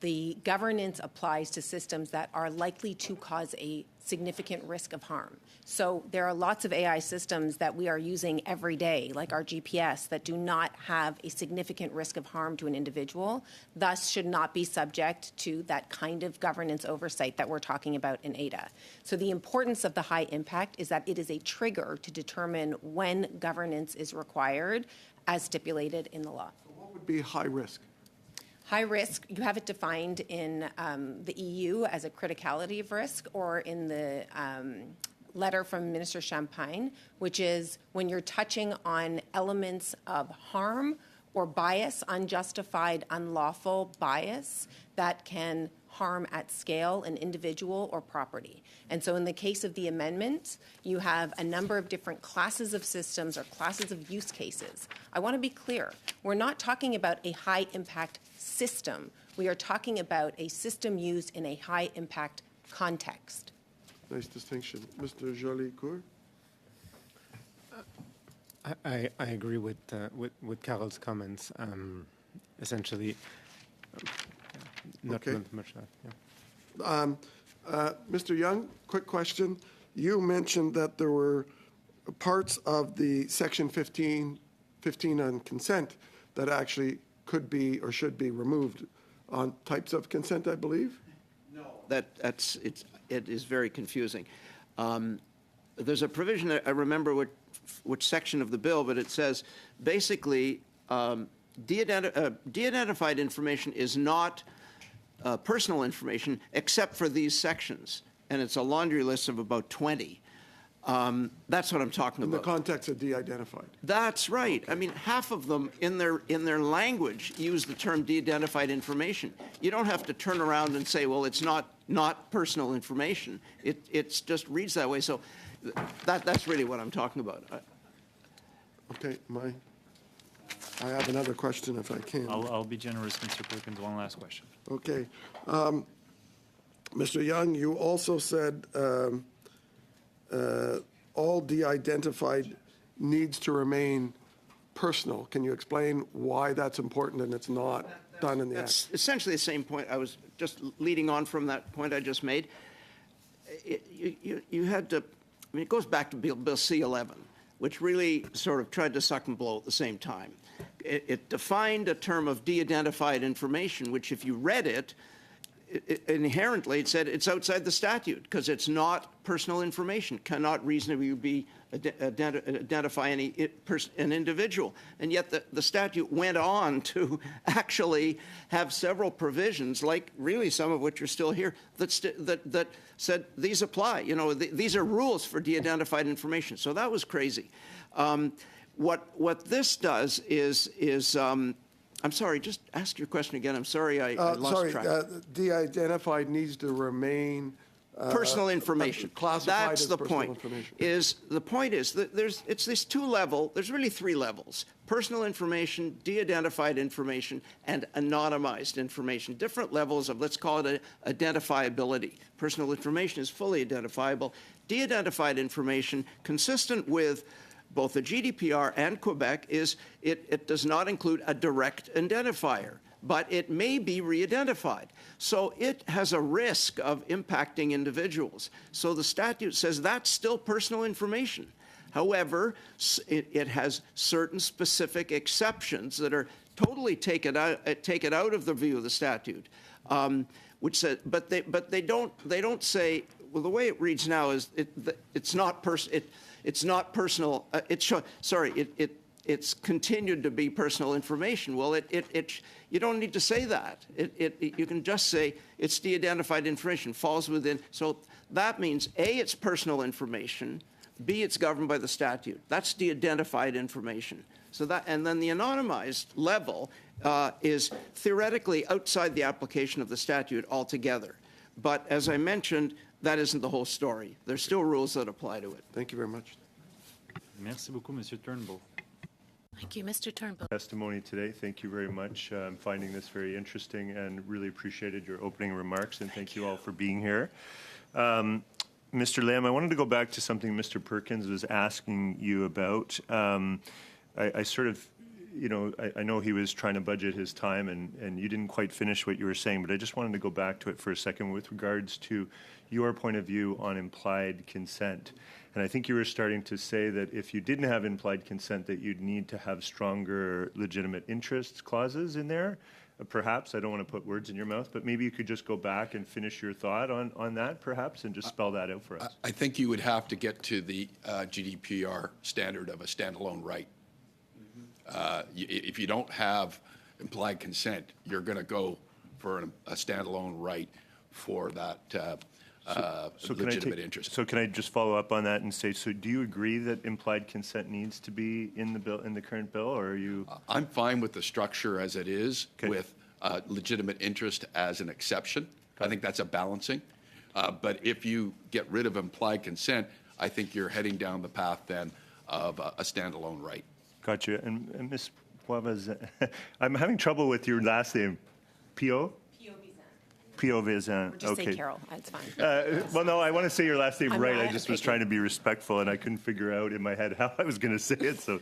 the governance applies to systems that are likely to cause a significant risk of harm. So there are lots of AI systems that we are using every day, like our GPS, that do not have a significant risk of harm to an individual, thus should not be subject to that kind of governance oversight that we're talking about in ADA. So the importance of the high impact is that it is a trigger to determine when governance is required as stipulated in the law. So what would be high risk? High risk, you have it defined in the EU as a criticality of risk, or in the letter from Minister Champagne, which is when you're touching on elements of harm or bias, unjustified, unlawful bias that can harm at scale an individual or property. And so in the case of the amendment, you have a number of different classes of systems or classes of use cases. I want to be clear. We're not talking about a high-impact system. We are talking about a system used in a high-impact context. Nice distinction. Mr. Jolicoeur? I agree with Carol's comments. Essentially, not much that. Yeah. Mr. Young, quick question. You mentioned that there were parts of the Section 15 on consent that actually could be or should be removed on types of consent, I believe? No. It is very confusing. There's a provision, I remember which section of the bill, but it says basically de-identified information is not personal information except for these sections, and it's a laundry list of about 20. That's what I'm talking about. In the context of de-identified. That's right. Okay. I mean, half of them in their language use the term de-identified information. You don't have to turn around and say, well, it's not personal information. It's just reads that way. So that's really what I'm talking about. Okay, I have another question if I can. I'll be generous, Mr. Perkins. One last question. Okay. Mr. Young, you also said all de-identified needs to remain personal. Can you explain why that's important and it's not done in the Act? That's essentially the same point. I was just leading on from that point I just made. You had to, I mean, it goes back to Bill C-11, which really sort of tried to suck and blow at the same time. It defined a term of de-identified information, which if you read it, inherently it said it's outside the statute because it's not personal information, cannot reasonably identify an individual. And yet the statute went on to actually have several provisions, like really some of which are still here, that said these apply. You know, these are rules for de-identified information. So that was crazy. What this does is I'm sorry, just ask your question again. I'm sorry, I lost track. De-identified needs to remain personal information. Classified That's as the personal point. Information. The point is that it's this there's really three levels: personal information, de-identified information, and anonymized information. Different levels of, let's call it identifiability. Personal information is fully identifiable. De-identified information, consistent with both the GDPR and Quebec is it does not include a direct identifier, but it may be re-identified. So it has a risk of impacting individuals. So the statute says that's still personal information. However, it has certain specific exceptions that are totally taken out of the view of the statute, which says, but they don't say. Well, the way it reads now is it's not personal. It's continued to be personal information. Well, you don't need to say that. You can just say it's de-identified information, falls within. So that means A, it's personal information. B, it's governed by the statute. That's de-identified information. So that, and then the anonymized level is theoretically outside the application of the statute altogether. But as I mentioned, that isn't the whole story. There's still rules that apply to it. Thank you very much. Merci beaucoup, Monsieur Turnbull. Thank you, Mr. Turnbull. Testimony today. Thank you very much. I'm finding this very interesting and really appreciated your opening remarks, and thank you all for being here. Mr. Lam, I wanted to go back to something Mr. Perkins was asking you about. I sort of, I know he was trying to budget his time, and you didn't quite finish what you were saying, but I just wanted to go back to it for a second with regards to your point of view on implied consent. And I think you were starting to say that if you didn't have implied consent, that you'd need to have stronger legitimate interests clauses in there. Perhaps, I don't want to put words in your mouth, but maybe you could just go back and finish your thought on that, perhaps, and just spell that out for us. I think you would have to get to the GDPR standard of a standalone right. If you don't have implied consent, you're going to go for a standalone right for that legitimate interest. So can I just follow up on that and say, so do you agree that implied consent needs to be in the bill, in the current bill, or are you? I'm fine with the structure as it is, with legitimate interest as an exception. I think that's a balancing. But if you get rid of implied consent, I think you're heading down the path then of a standalone right. Gotcha. And Ms. Poivaz, I'm having trouble with your last name. Pio? Pio Vizan. Or just say Carol. It's fine. Well, no, I want to say your last name right. I just was trying to be respectful, and I couldn't figure out in my head how I was going to say it. So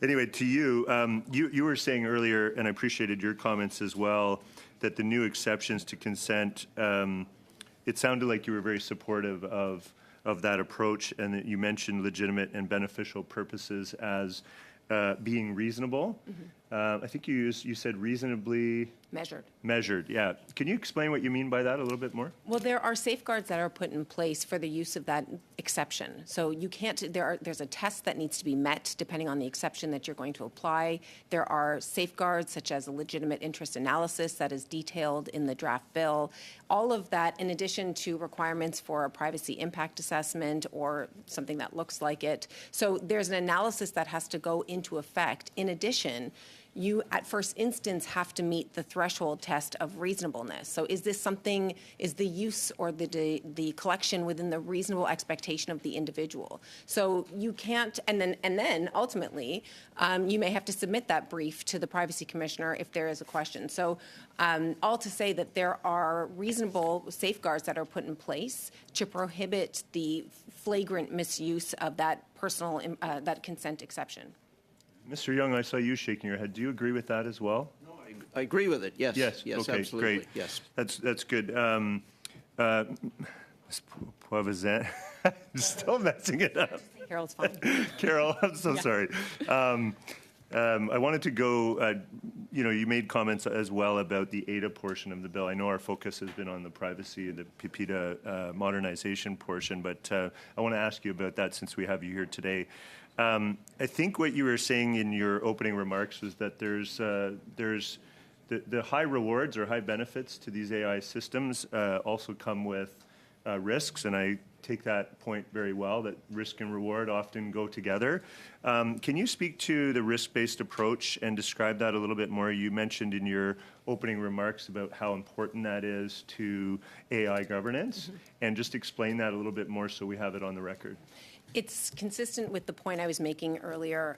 anyway, to you, you were saying earlier, and I appreciated your comments as well, that the new exceptions to consent, it sounded like you were very supportive of that approach, and that you mentioned legitimate and beneficial purposes as being reasonable. I think you said reasonably measured. Yeah. Can you explain what you mean by that a little bit more? Well, there are safeguards that are put in place for the use of that exception. So you can't. There's a test that needs to be met depending on the exception that you're going to apply. There are safeguards such as a legitimate interest analysis that is detailed in the draft bill. All of that, in addition to requirements for a privacy impact assessment or something that looks like it. So there's an analysis that has to go into effect. In addition, you, at first instance, have to meet the threshold test of reasonableness. So is this something, is the use or the collection within the reasonable expectation of the individual? So you can't, and then ultimately, you may have to submit that brief to the privacy commissioner if there is a question. So all to say that there are reasonable safeguards that are put in place to prohibit the flagrant misuse of that personal, that consent exception. Mr. Young, I saw you shaking your head. Do you agree with that as well? No, I agree with it. Yes. Yes. Okay. Absolutely. Great. Yes. That's good. Ms. Poivazan, I'm still messing it up. Carol's fine. Carol, I'm so sorry. I wanted to go, you made comments as well about the ADA portion of the bill. I know our focus has been on the privacy and the PIPEDA modernization portion, but I want to ask you about that since we have you here today. I think what you were saying in your opening remarks was that there's the high rewards or high benefits to these AI systems also come with risks, and I take that point very well, that risk and reward often go together. Can you speak to the risk-based approach and describe that a little bit more? You mentioned in your opening remarks about how important that is to AI governance, and just explain that a little bit more so we have it on the record. It's consistent with the point I was making earlier.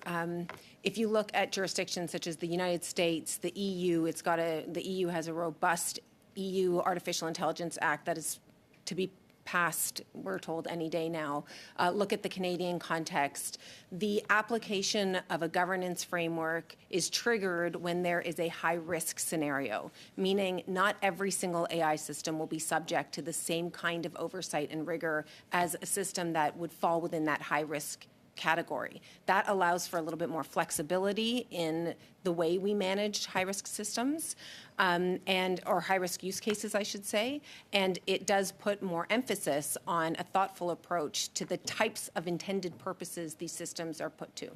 If you look at jurisdictions such as the United States, the EU, the EU has a robust EU Artificial Intelligence Act that is to be passed, we're told, any day now. Look at the Canadian context. The application of a governance framework is triggered when there is a high-risk scenario, meaning not every single AI system will be subject to the same kind of oversight and rigor as a system that would fall within that high-risk category. That allows for a little bit more flexibility in the way we manage high-risk systems or high-risk use cases, I should say, and it does put more emphasis on a thoughtful approach to the types of intended purposes these systems are put to.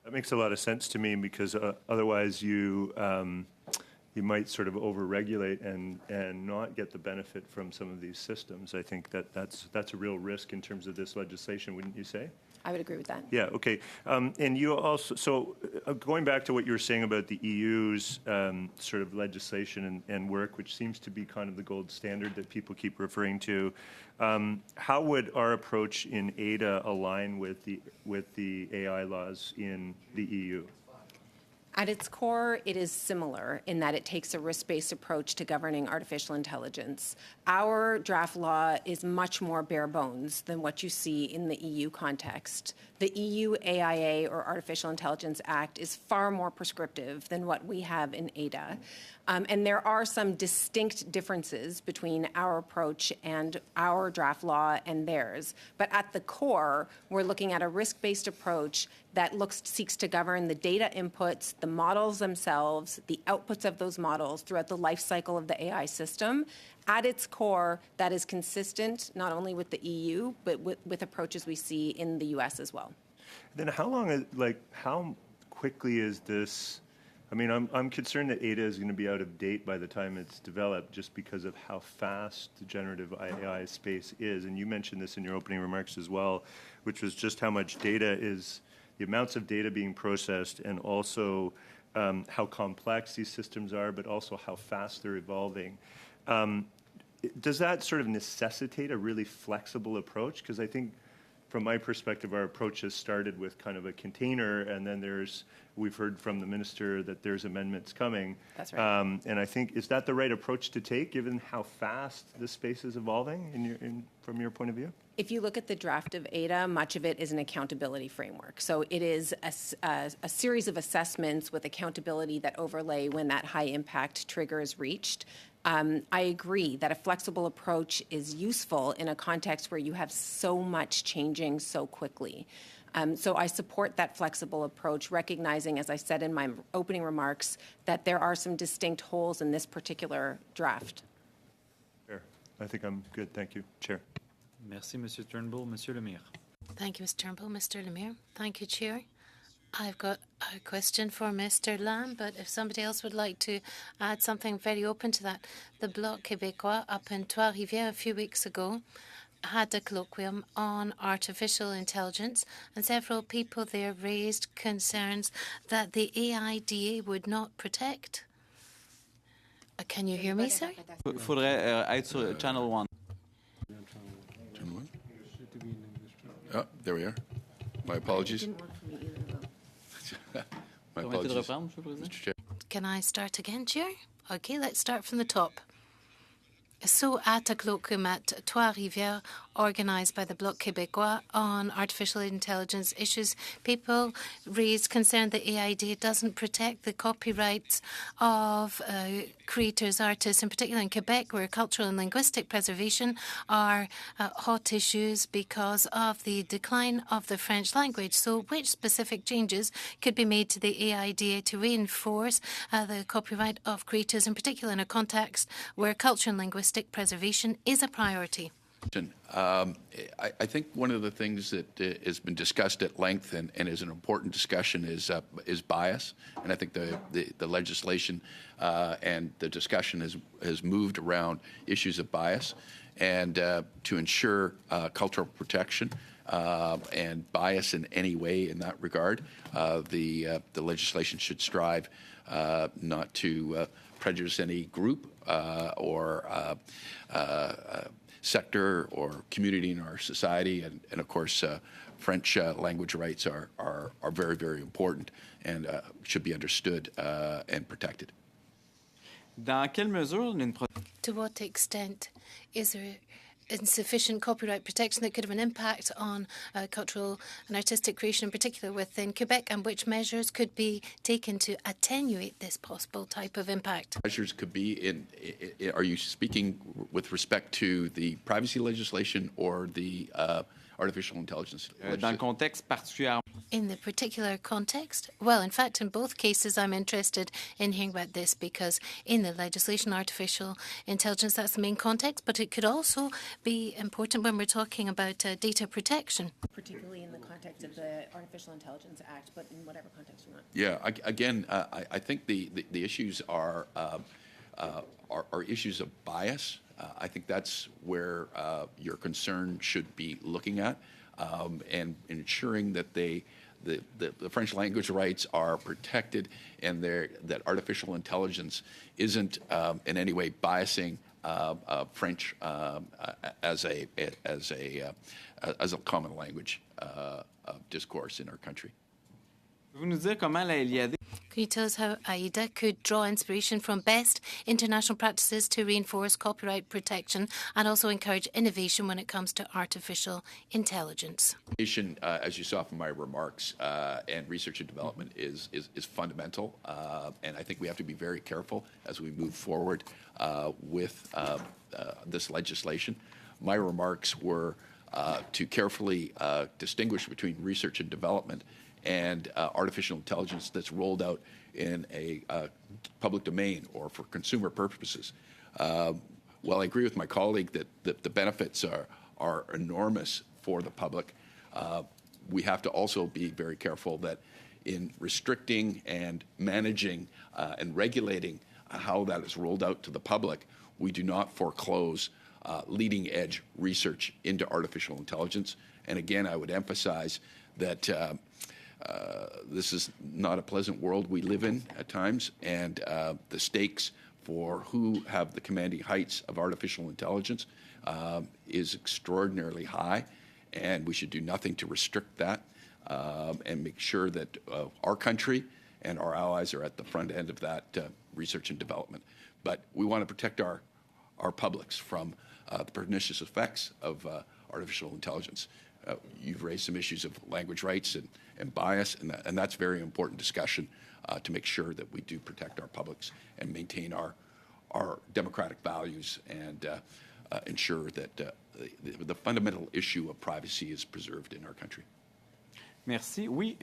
That makes a lot of sense to me because otherwise you might sort of over-regulate and not get the benefit from some of these systems. I think that's a real risk in terms of this legislation, wouldn't you say? I would agree with that. Yeah, okay. And you also, going back to what you were saying about the EU's sort of legislation and work, which seems to be kind of the gold standard that people keep referring to, how would our approach in ADA align with the AI laws in the EU? At its core, it is similar in that it takes a risk-based approach to governing artificial intelligence. Our draft law is much more bare bones than what you see in the EU context. The EU AIA, or Artificial Intelligence Act, is far more prescriptive than what we have in ADA. And there are some distinct differences between our approach and our draft law and theirs. But at the core, we're looking at a risk-based approach that seeks to govern the data inputs, the models themselves, the outputs of those models throughout the life cycle of the AI system. At its core, that is consistent not only with the EU, but with approaches we see in the US as well. Then how quickly is this? I mean, I'm concerned that ADA is going to be out of date by the time it's developed just because of how fast the generative AI space is. And you mentioned this in your opening remarks as well, which was just how much data is, the amounts of data being processed, and also how complex these systems are, but also how fast they're evolving. Does that sort of necessitate a really flexible approach? Because I think from my perspective, our approach has started with kind of a container, and then we've heard from the minister that there's amendments coming. That's right. And I think, is that the right approach to take, given how fast this space is evolving from your point of view? If you look at the draft of ADA, much of it is an accountability framework. So it is a series of assessments with accountability that overlay when that high impact trigger is reached. I agree that a flexible approach is useful in a context where you have so much changing so quickly. So I support that flexible approach, recognizing, as I said in my opening remarks, that there are some distinct holes in this particular draft. Fair. I think I'm good. Thank you, Chair. Merci, Monsieur Turnbull. Monsieur Lemire. Thank you, Mr. Turnbull. Mr. Lemire. Thank you, Chair. I've got a question for Mr. Lamb, but if somebody else would like to add something, very open to that. The Bloc Québécois up in Trois-Rivières a few weeks ago had a colloquium on artificial intelligence, and several people there raised concerns that the AIDA would not protect. Can you hear me, sir? Faudrait être sur Channel 1. Channel 1? Oh, there we are. My apologies. My apologies. Mr. Chair. Can I start again, Chair? Okay, let's start from the top. So at a colloquium at Trois-Rivières, organised by the Bloc Québécois on artificial intelligence issues, people raised concern that AID doesn't protect the copyrights of creators, artists, in particular in Quebec, where cultural and linguistic preservation are hot issues because of the decline of the French language. So which specific changes could be made to the AIDA to reinforce the copyright of creators, in particular in a context where culture and linguistic preservation is a priority? I think one of the things that has been discussed at length and is an important discussion is bias, and I think the legislation and the discussion has moved around issues of bias, and to ensure cultural protection and bias in any way in that regard, the legislation should strive not to prejudice any group or sector or community in our society, and of course French language rights are very, very important and should be understood and protected. Dans quelle mesure To what extent is there insufficient copyright protection that could have an impact on cultural and artistic creation, in particular within Quebec, and which measures could be taken to attenuate this possible type of impact? Measures could be are you speaking with respect to the privacy legislation or the artificial intelligence legislation? Dans le contexte particulier. In the particular context? Well, in fact, in both cases, I'm interested in hearing about this because in the legislation, artificial intelligence, that's the main context, but it could also be important when we're talking about data protection. Particularly in the context of the Artificial Intelligence Act, but in whatever context you want. Yeah, again, I think the issues are issues of bias. I think that's where your concern should be looking at, and ensuring that the French language rights are protected, and that artificial intelligence isn't in any way biasing French as a common language of discourse in our country. Pouvez-vous nous dire comment la LIAD Can you tell us how AIDA could draw inspiration from best international practices to reinforce copyright protection and also encourage innovation when it comes to artificial intelligence? Innovation, as you saw from my remarks, and research and development is fundamental, and I think we have to be very careful as we move forward with this legislation. My remarks were to carefully distinguish between research and development and artificial intelligence that's rolled out in a public domain or for consumer purposes. While I agree with my colleague that the benefits are enormous for the public, we have to also be very careful that in restricting and managing and regulating how that is rolled out to the public, we do not foreclose leading-edge research into artificial intelligence. And again, I would emphasize that this is not a pleasant world we live in at times, and the stakes for who have the commanding heights of artificial intelligence is extraordinarily high, and we should do nothing to restrict that and make sure that our country and our allies are at the front end of that research and development. But we want to protect our publics from the pernicious effects of artificial intelligence. You've raised some issues of language rights and bias, and that's very important discussion to make sure that we do protect our publics and maintain our democratic values and ensure that the fundamental issue of privacy is preserved in our country. Merci. Oui.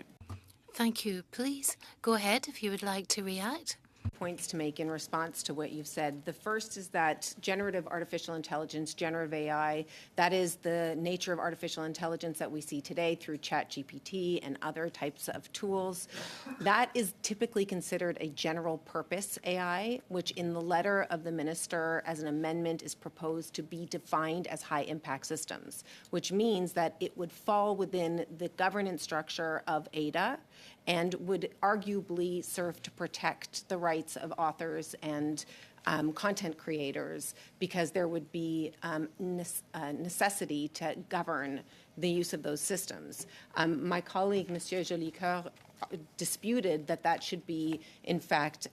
Thank you. Please go ahead if you would like to react. Points to make in response to what you've said. The first is that generative artificial intelligence, generative AI, that is the nature of artificial intelligence that we see today through ChatGPT and other types of tools. That is typically considered a general purpose AI, which in the letter of the minister as an amendment is proposed to be defined as high impact systems, which means that it would fall within the governance structure of AIDA and would arguably serve to protect the rights of authors and content creators, because there would be necessity to govern the use of those systems. My colleague, Monsieur Jolicoeur, disputed that should be, in fact,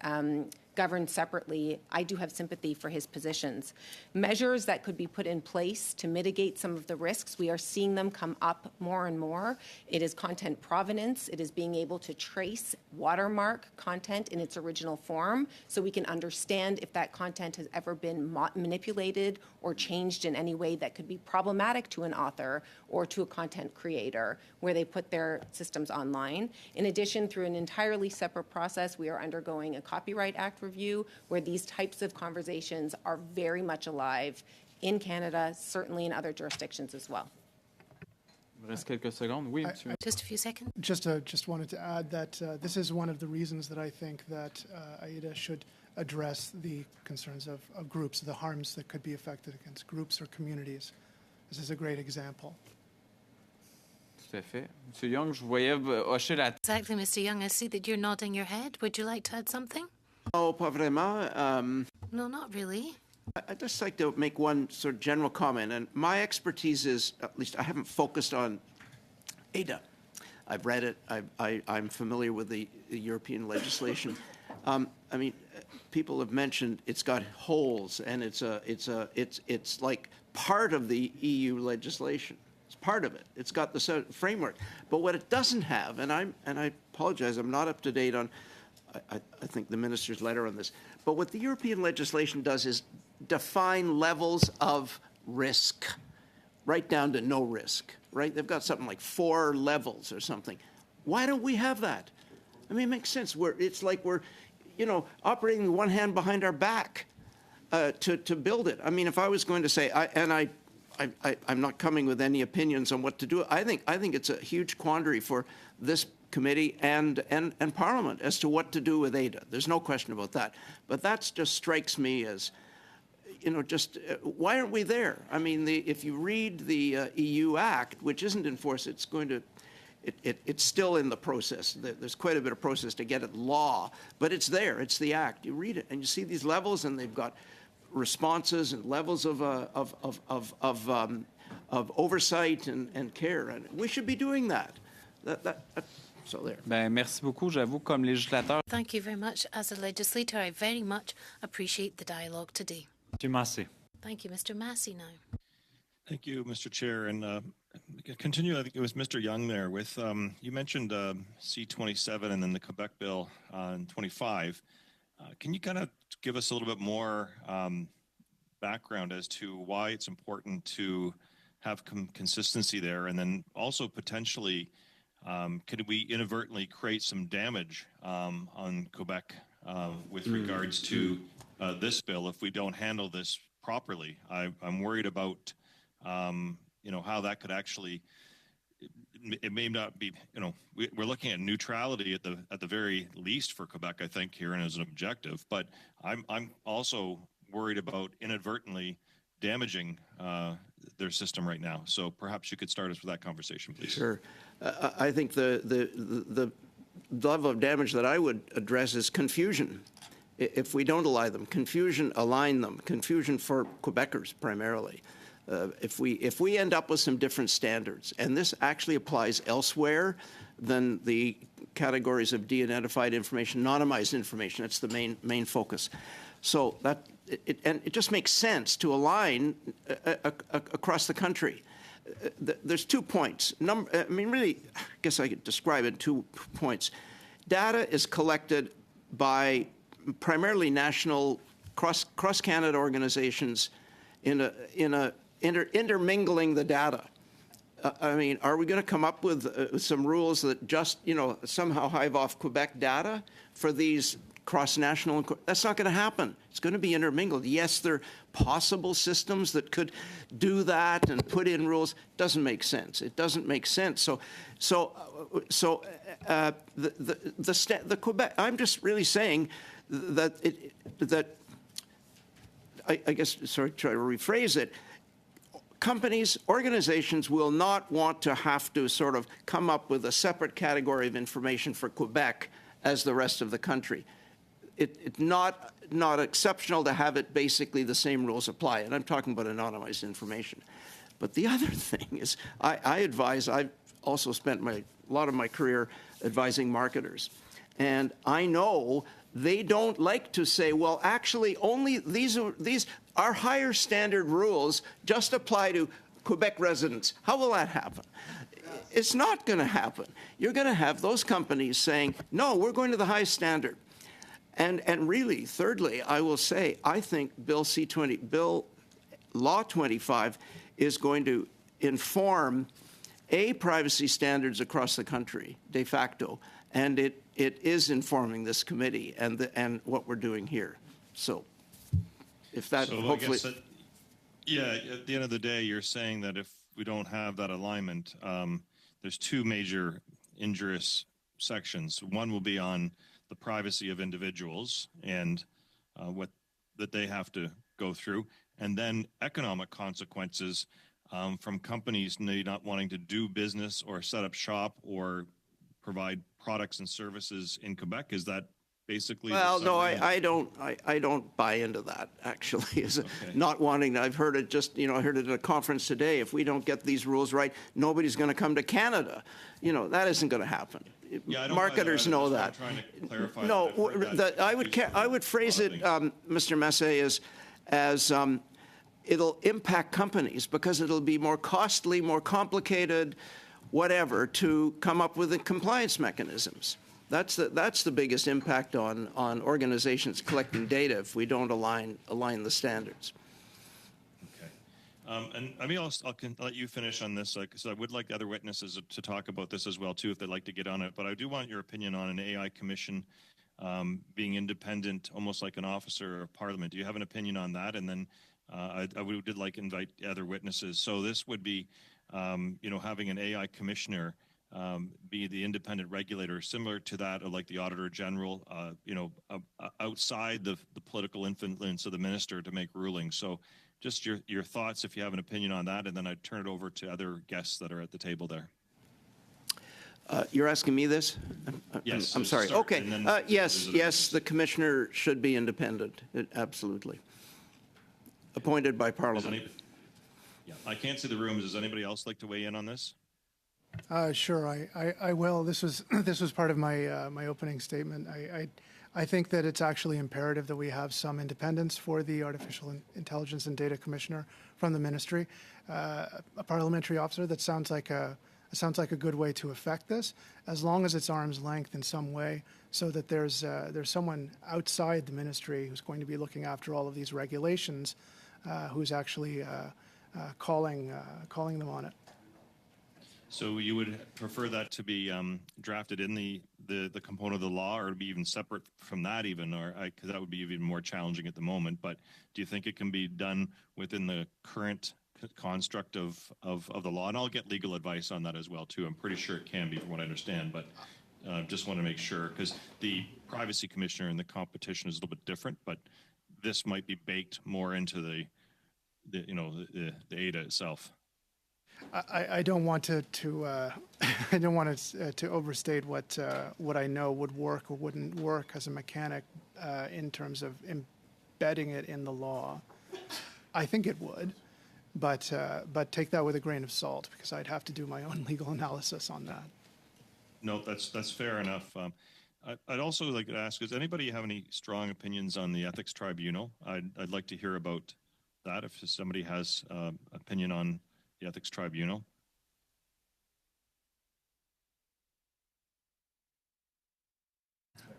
governed separately. I do have sympathy for his positions. Measures that could be put in place to mitigate some of the risks, we are seeing them come up more and more. It is content provenance. It is being able to trace, watermark content in its original form so we can understand if that content has ever been manipulated or changed in any way that could be problematic to an author or to a content creator where they put their systems online. In addition, through an entirely separate process, we are undergoing a Copyright Act review where these types of conversations are very much alive in Canada, certainly in other jurisdictions as well. Reste quelques secondes. Oui, monsieur. Just a few seconds. Just wanted to add that this is one of the reasons that I think that AIDA should address the concerns of groups, the harms that could be affected against groups or communities. This is a great example. Tout à fait. Monsieur Young, je voyais hocher la tête. Exactly, Mr. Young. I see that you're nodding your head. Would you like to add something? Oh, pas vraiment. No, not really. I'd just like to make one sort of general comment. And my expertise is, at least I haven't focused on AIDA. I've read it. I'm familiar with the European legislation. I mean, people have mentioned it's got holes, and it's like part of the EU legislation. It's part of it. It's got the framework. But what it doesn't have, and I apologize, I'm not up to date on, I think the minister's letter on this. But what the European legislation does is define levels of risk, right down to no risk. Right? They've got something like 4 levels or something. Why don't we have that? I mean, it makes sense. It's like we're, operating with one hand behind our back to build it. I mean, if I was going to say, I'm not coming with any opinions on what to do. I think it's a huge quandary for this committee and Parliament as to what to do with ADA. There's no question about that. But that just strikes me as, why aren't we there? I mean, if you read the EU Act, which isn't enforced, it's still in the process. There's quite a bit of process to get it law, but it's there. It's the Act. You read it, and you see these levels, and they've got responses and levels of oversight and care, and we should be doing that. So there. Ben, merci beaucoup. J'avoue, comme législateur. Thank you very much. As a legislator, I very much appreciate the dialogue today. Mr. Massey. Thank you, Mr. Massey now. Thank you, Mr. Chair. And continue, I think it was Mr. Young there with, you mentioned C-27 and then the Quebec bill on 25. Can you kind of give us a little bit more background as to why it's important to have consistency there? And then also potentially, could we inadvertently create some damage on Quebec with regards to this bill if we don't handle this properly? I'm worried about, how that could actually, it may not be, we're looking at neutrality at the very least for Quebec, I think, here and as an objective. But I'm also worried about inadvertently damaging their system right now. So perhaps you could start us with that conversation, please. Sure. I think the level of damage that I would address is confusion. If we don't align them, confusion for Quebecers primarily. If we end up with some different standards, and this actually applies elsewhere than the categories of de-identified information, anonymized information, that's the main focus. So it just makes sense to align across the country. There's 2 points. Really, I guess I could describe it in 2 points. Data is collected by primarily national cross-Canada organizations intermingling the data. Are we going to come up with some rules that just, somehow hive off Quebec data for these cross-national? That's not going to happen. It's going to be intermingled. Yes, there are possible systems that could do that and put in rules. Doesn't make sense. It doesn't make sense. So the Quebec. I'm just really saying that I guess. Sorry, try to rephrase it. Companies, organizations will not want to have to sort of come up with a separate category of information for Quebec as the rest of the country. It's not exceptional to have it basically the same rules apply, and I'm talking about anonymized information. But the other thing is, I've also spent a lot of my career advising marketers, and I know they don't like to say, well, actually, only these are higher standard rules just apply to Quebec residents. How will that happen? It's not going to happen. You're going to have those companies saying, no, we're going to the highest standard. And really, thirdly, I will say, I think Bill Law 25 is going to inform privacy standards across the country, de facto, and it is informing this committee and what we're doing here. So, if that hopefully, at the end of the day, you're saying that if we don't have that alignment, there's 2 major injurious sections. One will be on the privacy of individuals and what that they have to go through, and then economic consequences from companies not wanting to do business or set up shop or provide products and services in Quebec. Is that basically? Well, the no, summary? I don't buy into that, actually, not wanting, I've heard it just, I heard it at a conference today. If we don't get these rules right, nobody's going to come to Canada. That isn't going to happen. Yeah, I don't Marketers buy know that. that. I'm trying to clarify No, that. I would phrase it, Mr. Massé, as it'll impact companies because it'll be more costly, more complicated, whatever, to come up with the compliance mechanisms. That's the biggest impact on organizations collecting data if we don't align the standards. Okay. And I mean, I'll let you finish on this because I would like the other witnesses to talk about this as well too if they'd like to get on it. But I do want your opinion on an AI commission being independent, almost like an officer of Parliament. Do you have an opinion on that? And then I would like to invite other witnesses. So this would be, having an AI commissioner be the independent regulator, similar to that of like the Auditor General, outside the political influence of the minister to make rulings. So just your thoughts, if you have an opinion on that, and then I'd turn it over to other guests that are at the table there. You're asking me this? Yes. I'm sorry. Okay. Yes, the commissioner should be independent, absolutely. Appointed by Parliament. Yeah, I can't see the rooms. Does anybody else like to weigh in on this? Sure, I will. This was part of my my opening statement. I think that it's actually imperative that we have some independence for the Artificial Intelligence and Data Commissioner from the Ministry. A parliamentary officer, that sounds like a good way to affect this, as long as it's arm's length in some way, so that there's someone outside the Ministry who's going to be looking after all of these regulations, who's actually calling them on it. So you would prefer that to be drafted in the component of the law, or to be even separate from that, because that would be even more challenging at the moment. But do you think it can be done within the current construct of the law? And I'll get legal advice on that as well too. I'm pretty sure it can be, from what I understand, but just want to make sure, because the Privacy Commissioner and the competition is a little bit different, but this might be baked more into the ADA itself. I don't want to I don't want to overstate what I know would work or wouldn't work as a mechanic in terms of embedding it in the law. I think it would, but take that with a grain of salt, because I'd have to do my own legal analysis on that. No, that's fair enough. I'd also like to ask: does anybody have any strong opinions on the ethics tribunal? I'd like to hear about that. If somebody has opinion on the ethics tribunal.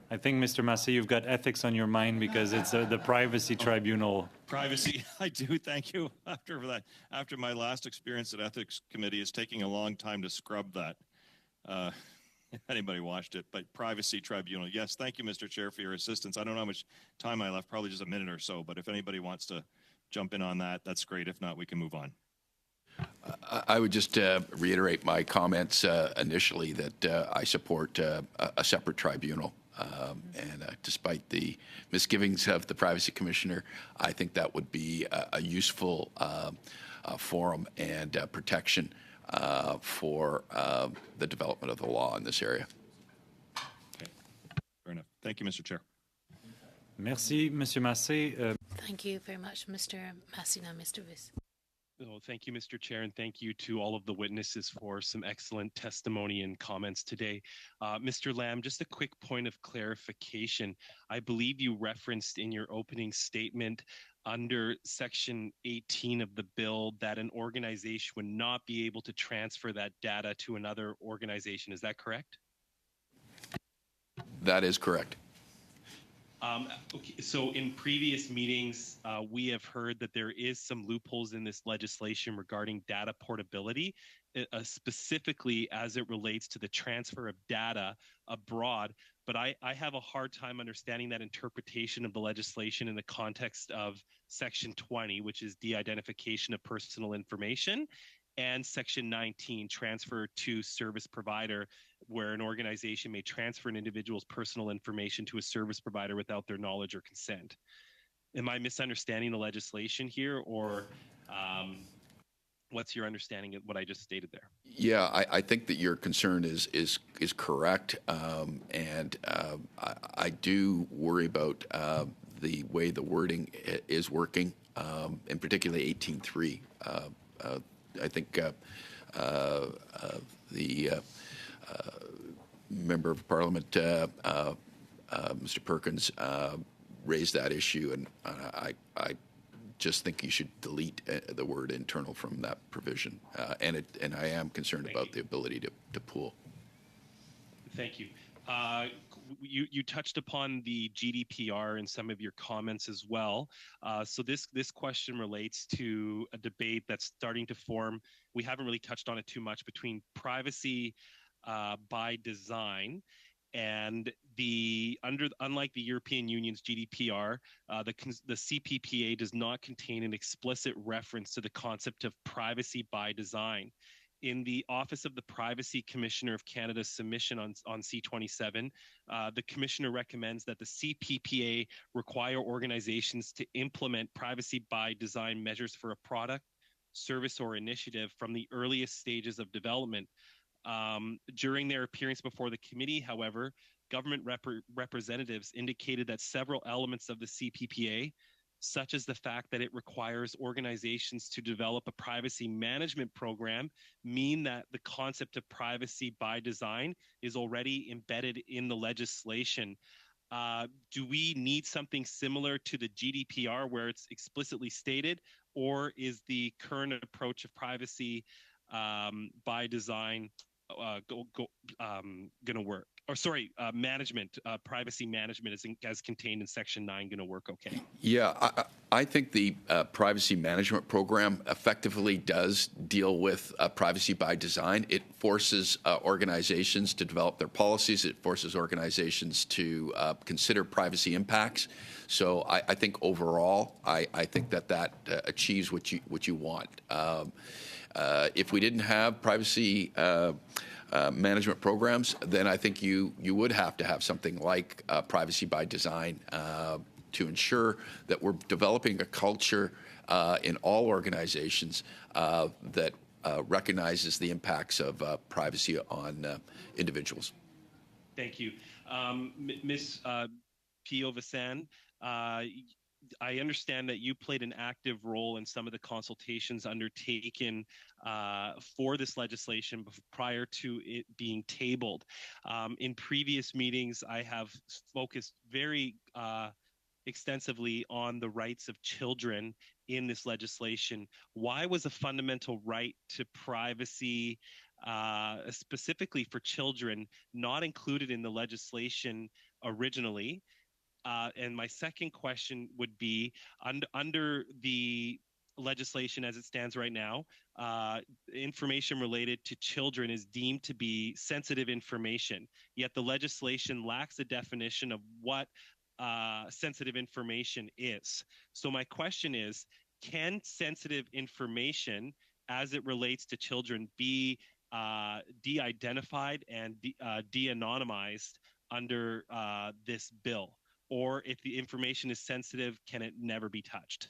I think, Mr. Massé, you've got ethics on your mind because it's the privacy tribunal. Privacy, I do. Thank you. After my last experience at ethics committee, it's taking a long time to scrub that. If anybody watched it, but privacy tribunal. Yes, thank you, Mr. Chair, for your assistance. I don't know how much time I left, probably just a minute or so, but if anybody wants to jump in on that, that's great. If not, we can move on. I would just reiterate my comments initially that I support a separate tribunal. And despite the misgivings of the Privacy Commissioner, I think that would be a useful forum and protection for the development of the law in this area. Okay. Fair enough. Thank you, Mr. Chair. Merci, Monsieur Massé. Thank you very much, Mr. Massé. Now, Mr. Viss. Oh, thank you, Mr. Chair, and thank you to all of the witnesses for some excellent testimony and comments today. Mr. Lamb, just a quick point of clarification. I believe you referenced in your opening statement under Section 18 of the bill that an organization would not be able to transfer that data to another organization. Is that correct? That is correct. Okay, so in previous meetings, we have heard that there is some loopholes in this legislation regarding data portability, specifically as it relates to the transfer of data abroad. But I have a hard time understanding that interpretation of the legislation in the context of Section 20, which is de-identification of personal information, and Section 19, transfer to service provider, where an organization may transfer an individual's personal information to a service provider without their knowledge or consent. Am I misunderstanding the legislation here, or What's your understanding of what I just stated there? Yeah, I think that your concern is correct, and I do worry about the way the wording is working, and particularly 18.3. I think the member of Parliament, Mr. Perkins, raised that issue, and I just think you should delete the word internal from that provision. And I am concerned about the ability to pool. Thank you. You touched upon the GDPR in some of your comments as well. So this question relates to a debate that's starting to form. We haven't really touched on it too much, between privacy by design and unlike the European Union's GDPR, the CPPA does not contain an explicit reference to the concept of privacy by design. In the Office of the Privacy Commissioner of Canada's submission on C27, the Commissioner recommends that the CPPA require organizations to implement privacy by design measures for a product, service, or initiative from the earliest stages of development. During their appearance before the committee, however, government representatives indicated that several elements of the CPPA, such as the fact that it requires organizations to develop a privacy management program, mean that the concept of privacy by design is already embedded in the legislation. Do we need something similar to the GDPR where it's explicitly stated, or is the current approach of privacy by design going to work? Or sorry, management, privacy management as contained in Section 9 going to work okay? Yeah, I think the privacy management program effectively does deal with privacy by design. It forces organizations to develop their policies. It forces organizations to consider privacy impacts. So I think overall, I think that achieves what you want. If we didn't have privacy management programs, then I think you would have to have something like privacy by design to ensure that we're developing a culture in all organizations that recognizes the impacts of privacy on individuals. Thank you. Ms. Pio-Visan, I understand that you played an active role in some of the consultations undertaken for this legislation prior to it being tabled. In previous meetings, I have focused very extensively on the rights of children in this legislation. Why was a fundamental right to privacy, specifically for children, not included in the legislation originally? And my second question would be, under the legislation as it stands right now, information related to children is deemed to be sensitive information, yet the legislation lacks a definition of what sensitive information is. So my question is, can sensitive information as it relates to children be de-identified and de-anonymized under this bill? Or if the information is sensitive, can it never be touched?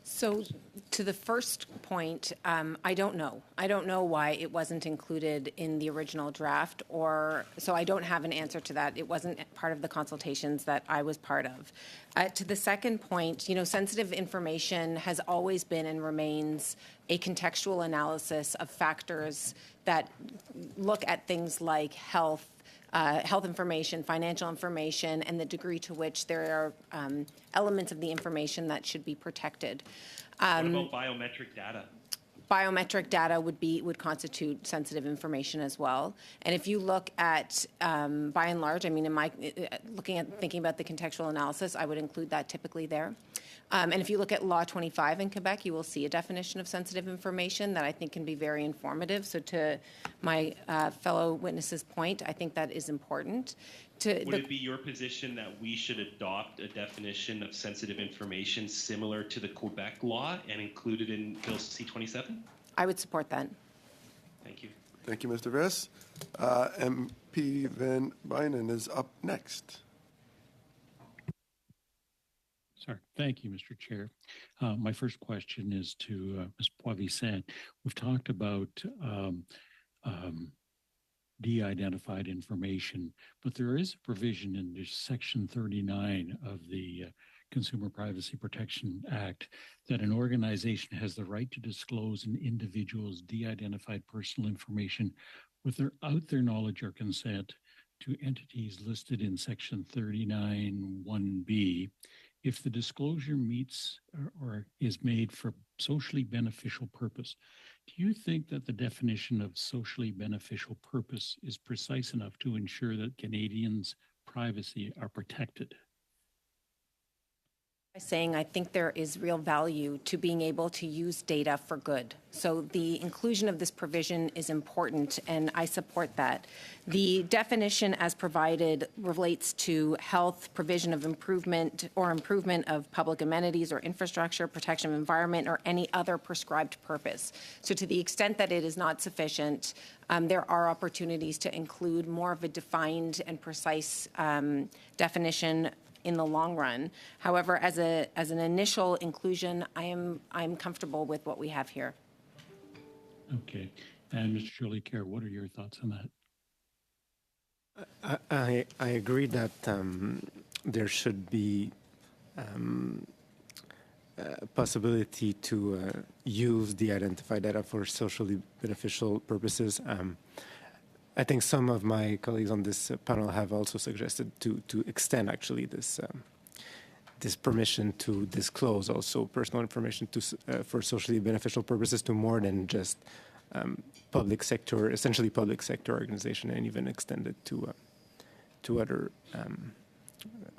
So to the first point, I don't know. I don't know why it wasn't included in the original draft, so I don't have an answer to that. It wasn't part of the consultations that I was part of. To the second point, sensitive information has always been and remains a contextual analysis of factors that look at things like health information, financial information, and the degree to which there are elements of the information that should be protected. What about biometric data? Biometric data would constitute sensitive information as well. And if you look at, by and large, thinking about the contextual analysis, I would include that typically there. And if you look at Law 25 in Quebec, you will see a definition of sensitive information that I think can be very informative. So to my fellow witnesses' point, I think that is important. Would it be your position that we should adopt a definition of sensitive information similar to the Quebec law and include it in Bill C-27? I would support that. Thank you. Thank you, Mr. Viss. MP Van Bynen is up next. Sorry. Thank you, Mr. Chair. My first question is to Ms. Poivy-Saint. We've talked about de-identified information, but there is a provision in Section 39 of the Consumer Privacy Protection Act that an organization has the right to disclose an individual's de-identified personal information without their knowledge or consent to entities listed in Section 39(1)(b) if the disclosure meets or is made for socially beneficial purpose. Do you think that the definition of socially beneficial purpose is precise enough to ensure that Canadians' privacy are protected? By saying I think there is real value to being able to use data for good. So the inclusion of this provision is important, and I support that. The definition as provided relates to health, provision of improvement of public amenities or infrastructure, protection of environment, or any other prescribed purpose. So to the extent that it is not sufficient, there are opportunities to include more of a defined and precise definition in the long run. However, as an initial inclusion, I'm comfortable with what we have here. Okay. And Mr. Jolicoeur, what are your thoughts on that? I agree that there should be a possibility to use the identified data for socially beneficial purposes. I think some of my colleagues on this panel have also suggested to extend actually this permission to disclose also personal information for socially beneficial purposes to more than just public sector, essentially public sector organization, and even extend it to other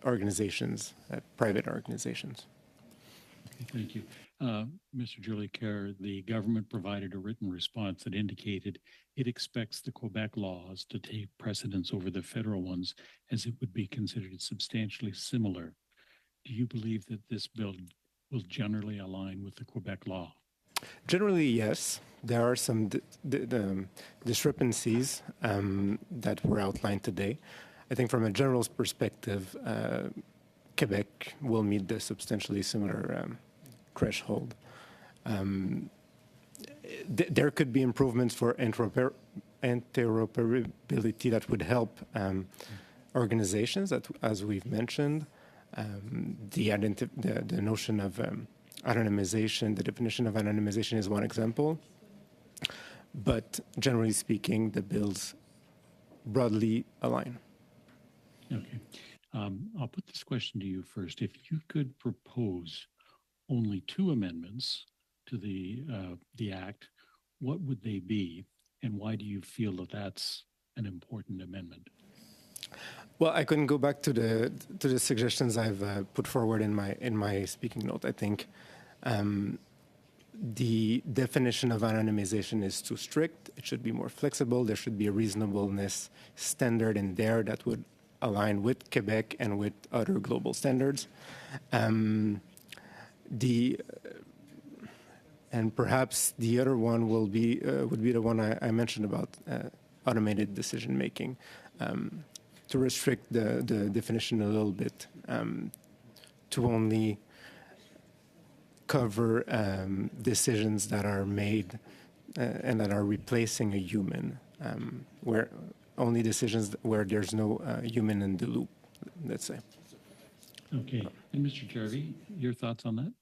organizations, private organizations. Okay, thank you. Mr. Jolicoeur, the government provided a written response that indicated it expects the Quebec laws to take precedence over the federal ones as it would be considered substantially similar. Do you believe that this bill will generally align with the Quebec law? Generally, yes. There are some discrepancies that were outlined today. I think from a general perspective, Quebec will meet the substantially similar threshold. There could be improvements for interoperability that would help organizations, that, as we've mentioned, the notion of anonymization, the definition of anonymization is one example. But generally speaking, the bills broadly align. Okay. I'll put this question to you first. If you could propose only 2 amendments to the Act, what would they be, and why do you feel that that's an important amendment? Well, I couldn't go back to the suggestions I've put forward in my speaking note. I think the definition of anonymization is too strict. It should be more flexible. There should be a reasonableness standard in there that would align with Quebec and with other global standards. And perhaps the other one would be the one I mentioned about automated decision making, to restrict the definition a little bit, to only cover decisions that are made and that are replacing a human, where only decisions where there's no human in the loop, let's say. Okay. And Mr. Jarvie, your thoughts on that?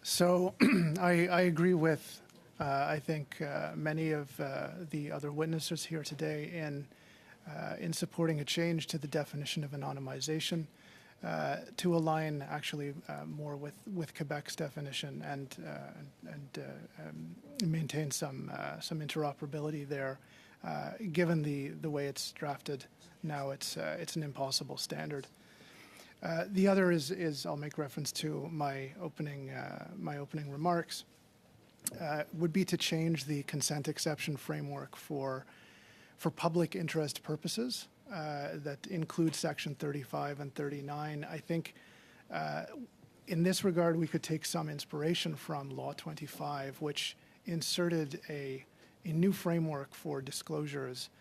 So I agree with, I think, many of the other witnesses here today in supporting a change to the definition of anonymization to align actually more with Quebec's definition and maintain some interoperability there. Given the way it's drafted now, it's an impossible standard. The other is I'll make reference to my opening remarks, would be to change the consent exception framework for public interest purposes that include Section 35 and 39. I think in this regard we could take some inspiration from Law 25, which inserted a new framework for disclosures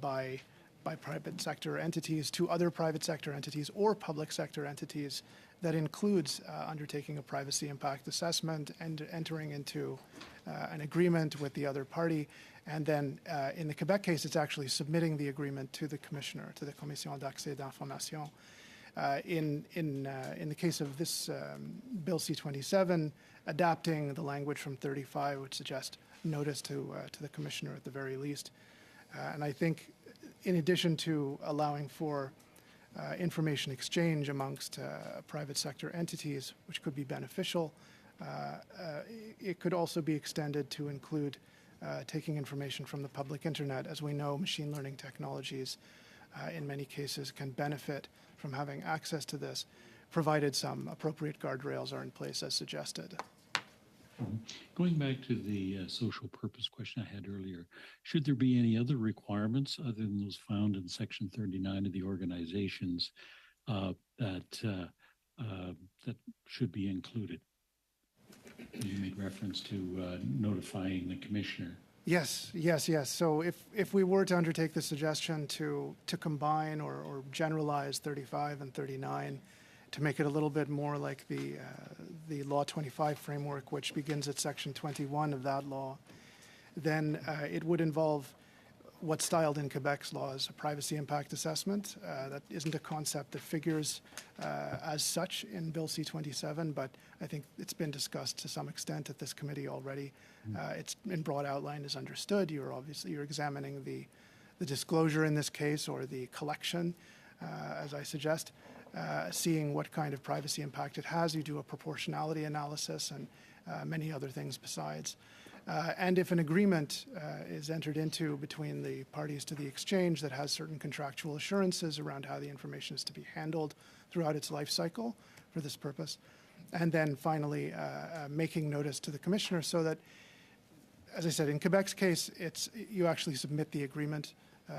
by by private sector entities to other private sector entities or public sector entities that includes undertaking a privacy impact assessment and entering into an agreement with the other party. And then in the Quebec case, it's actually submitting the agreement to the commissioner, to the Commission d'accès d'information. In the case of this Bill C-27, adapting the language from 35 would suggest notice to the commissioner at the very least. And I think in addition to allowing for information exchange amongst private sector entities, which could be beneficial, it could also be extended to include taking information from the public internet. As we know, machine learning technologies in many cases can benefit from having access to this, provided some appropriate guardrails are in place as suggested. Going back to the social purpose question I had earlier, should there be any other requirements other than those found in Section 39 of the organizations that should be included? You made reference to notifying the commissioner. Yes. So if we were to undertake the suggestion to combine or generalize 35 and 39, to make it a little bit more like the Law 25 framework, which begins at Section 21 of that law, then it would involve what's styled in Quebec's law as a privacy impact assessment. That isn't a concept that figures as such in Bill C-27, but I think it's been discussed to some extent at this committee already. It's in broad outline is understood. You're examining the disclosure in this case or the collection, as I suggest. Seeing what kind of privacy impact it has. You do a proportionality analysis and many other things besides. And if an agreement is entered into between the parties to the exchange that has certain contractual assurances around how the information is to be handled throughout its life cycle for this purpose, and then finally making notice to the commissioner so that, as I said, in Quebec's case, you actually submit the agreement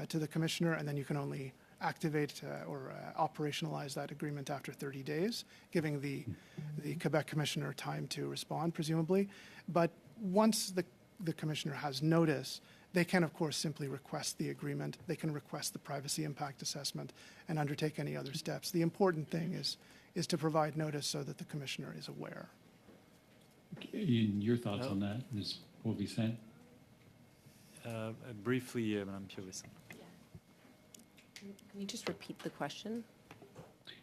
to the commissioner, and then you can only activate or operationalize that agreement after 30 days, giving the Quebec commissioner time to respond, presumably. But once the commissioner has notice, they can, of course, simply request the agreement. They can request the privacy impact assessment and undertake any other steps. The important thing is to provide notice so that the commissioner is aware. Your thoughts on that, Ms. Beauvissin? Briefly, Madame Piovesan. Can you just repeat the question?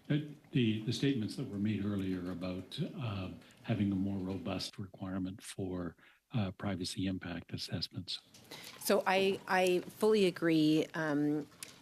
The statements that were made earlier about having a more robust requirement for privacy impact assessments. So I fully agree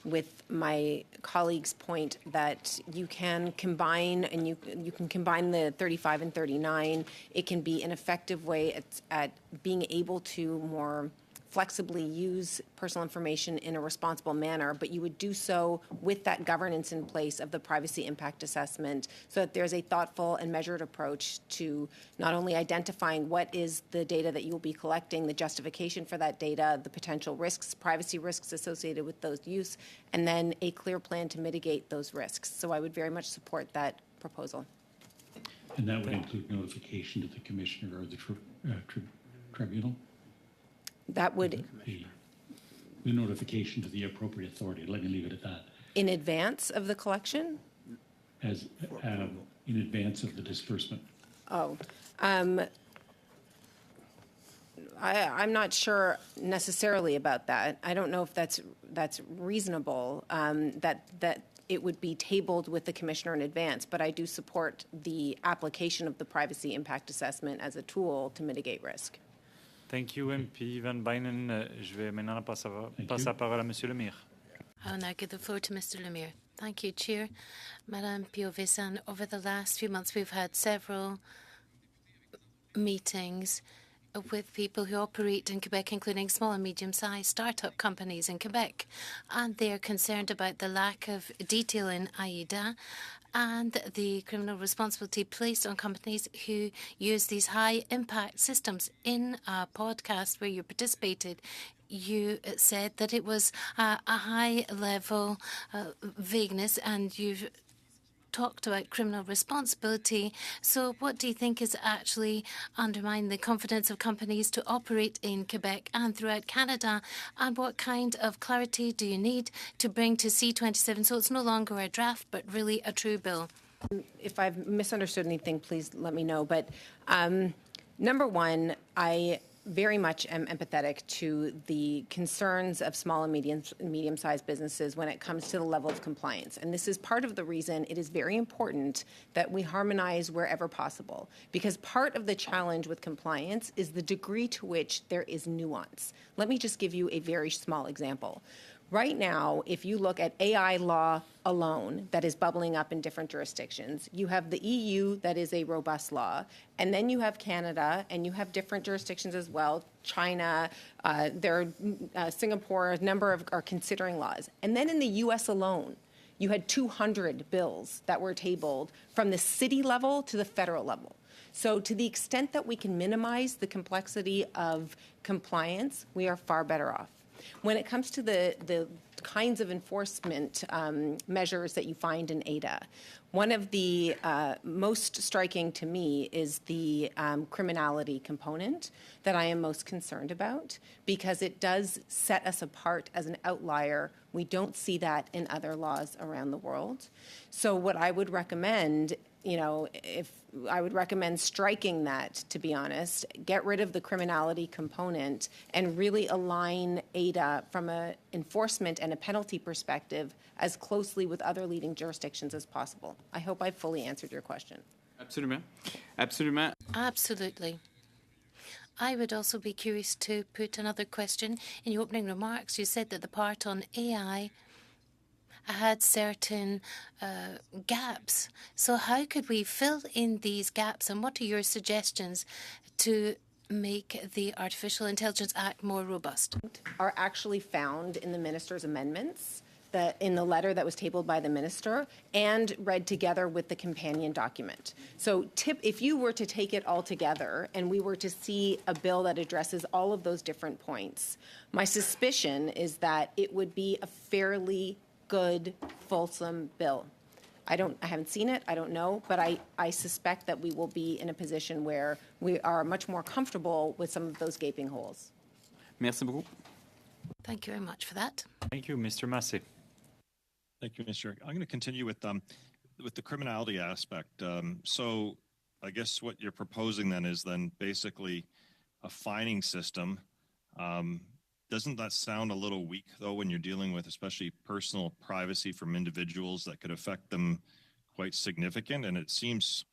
with my colleague's point that you can combine, and you can combine the 35 and 39. It can be an effective way at being able to more flexibly use personal information in a responsible manner, but you would do so with that governance in place of the privacy impact assessment so that there's a thoughtful and measured approach to not only identifying what is the data that you'll be collecting, the justification for that data, the potential risks, privacy risks associated with those use, and then a clear plan to mitigate those risks. So I would very much support that proposal. And that would include notification to the commissioner or the tribunal? That would... The notification to the appropriate authority. Let me leave it at that. In advance of the collection? As in advance of the disbursement. Oh. I'm not sure necessarily about that. I don't know if that's reasonable, that it would be tabled with the commissioner in advance, but I do support the application of the privacy impact assessment as a tool to mitigate risk. Thank you, MP Van Bynen. Je vais maintenant passer la parole à Monsieur Lemire. I will now give the floor to Mr. Lemire. Thank you, Chair. Madame Piovesan, over the last few months, we've had several meetings with people who operate in Quebec, including small and medium-sized startup companies in Quebec. And they are concerned about the lack of detail in IEDA and the criminal responsibility placed on companies who use these high-impact systems. In a podcast where you participated, you said that it was a high-level vagueness, and you've talked about criminal responsibility. So what do you think is actually undermining the confidence of companies to operate in Quebec and throughout Canada? And what kind of clarity do you need to bring to C27 so it's no longer a draft but really a true bill? If I've misunderstood anything, please let me know. But number one, I very much am empathetic to the concerns of small and medium-sized businesses when it comes to the level of compliance. And this is part of the reason it is very important that we harmonize wherever possible. Because part of the challenge with compliance is the degree to which there is nuance. Let me just give you a very small example. Right now, if you look at AI law alone that is bubbling up in different jurisdictions, you have the EU that is a robust law, and then you have Canada, and you have different jurisdictions as well, China, Singapore, a number are considering laws. And then in the US alone, you had 200 bills that were tabled from the city level to the federal level. So to the extent that we can minimize the complexity of compliance, we are far better off. When it comes to the kinds of enforcement measures that you find in ADA, one of the most striking to me is the criminality component that I am most concerned about, because it does set us apart as an outlier. We don't see that in other laws around the world. So what I would recommend, I would recommend striking that, to be honest, get rid of the criminality component and really align ADA from an enforcement and a penalty perspective as closely with other leading jurisdictions as possible. I hope I fully answered your question. Absolument. Absolument. Absolutely. I would also be curious to put another question. In your opening remarks, you said that the part on AI had certain gaps. So how could we fill in these gaps, and what are your suggestions to make the Artificial Intelligence Act more robust? Are actually found in the minister's amendments, in the letter that was tabled by the minister, and read together with the companion document. So if you were to take it all together and we were to see a bill that addresses all of those different points, my suspicion is that it would be a fairly good, fulsome bill. I haven't seen it, I don't know, but I suspect that we will be in a position where we are much more comfortable with some of those gaping holes. Merci beaucoup. Thank you very much for that. Thank you, Mr. Massey. Thank you, Mr. I'm going to continue with the criminality aspect. So I guess what you're proposing then is basically a fining system. Doesn't that sound a little weak, though, when you're dealing with especially personal privacy from individuals that could affect them quite significant? And it seems,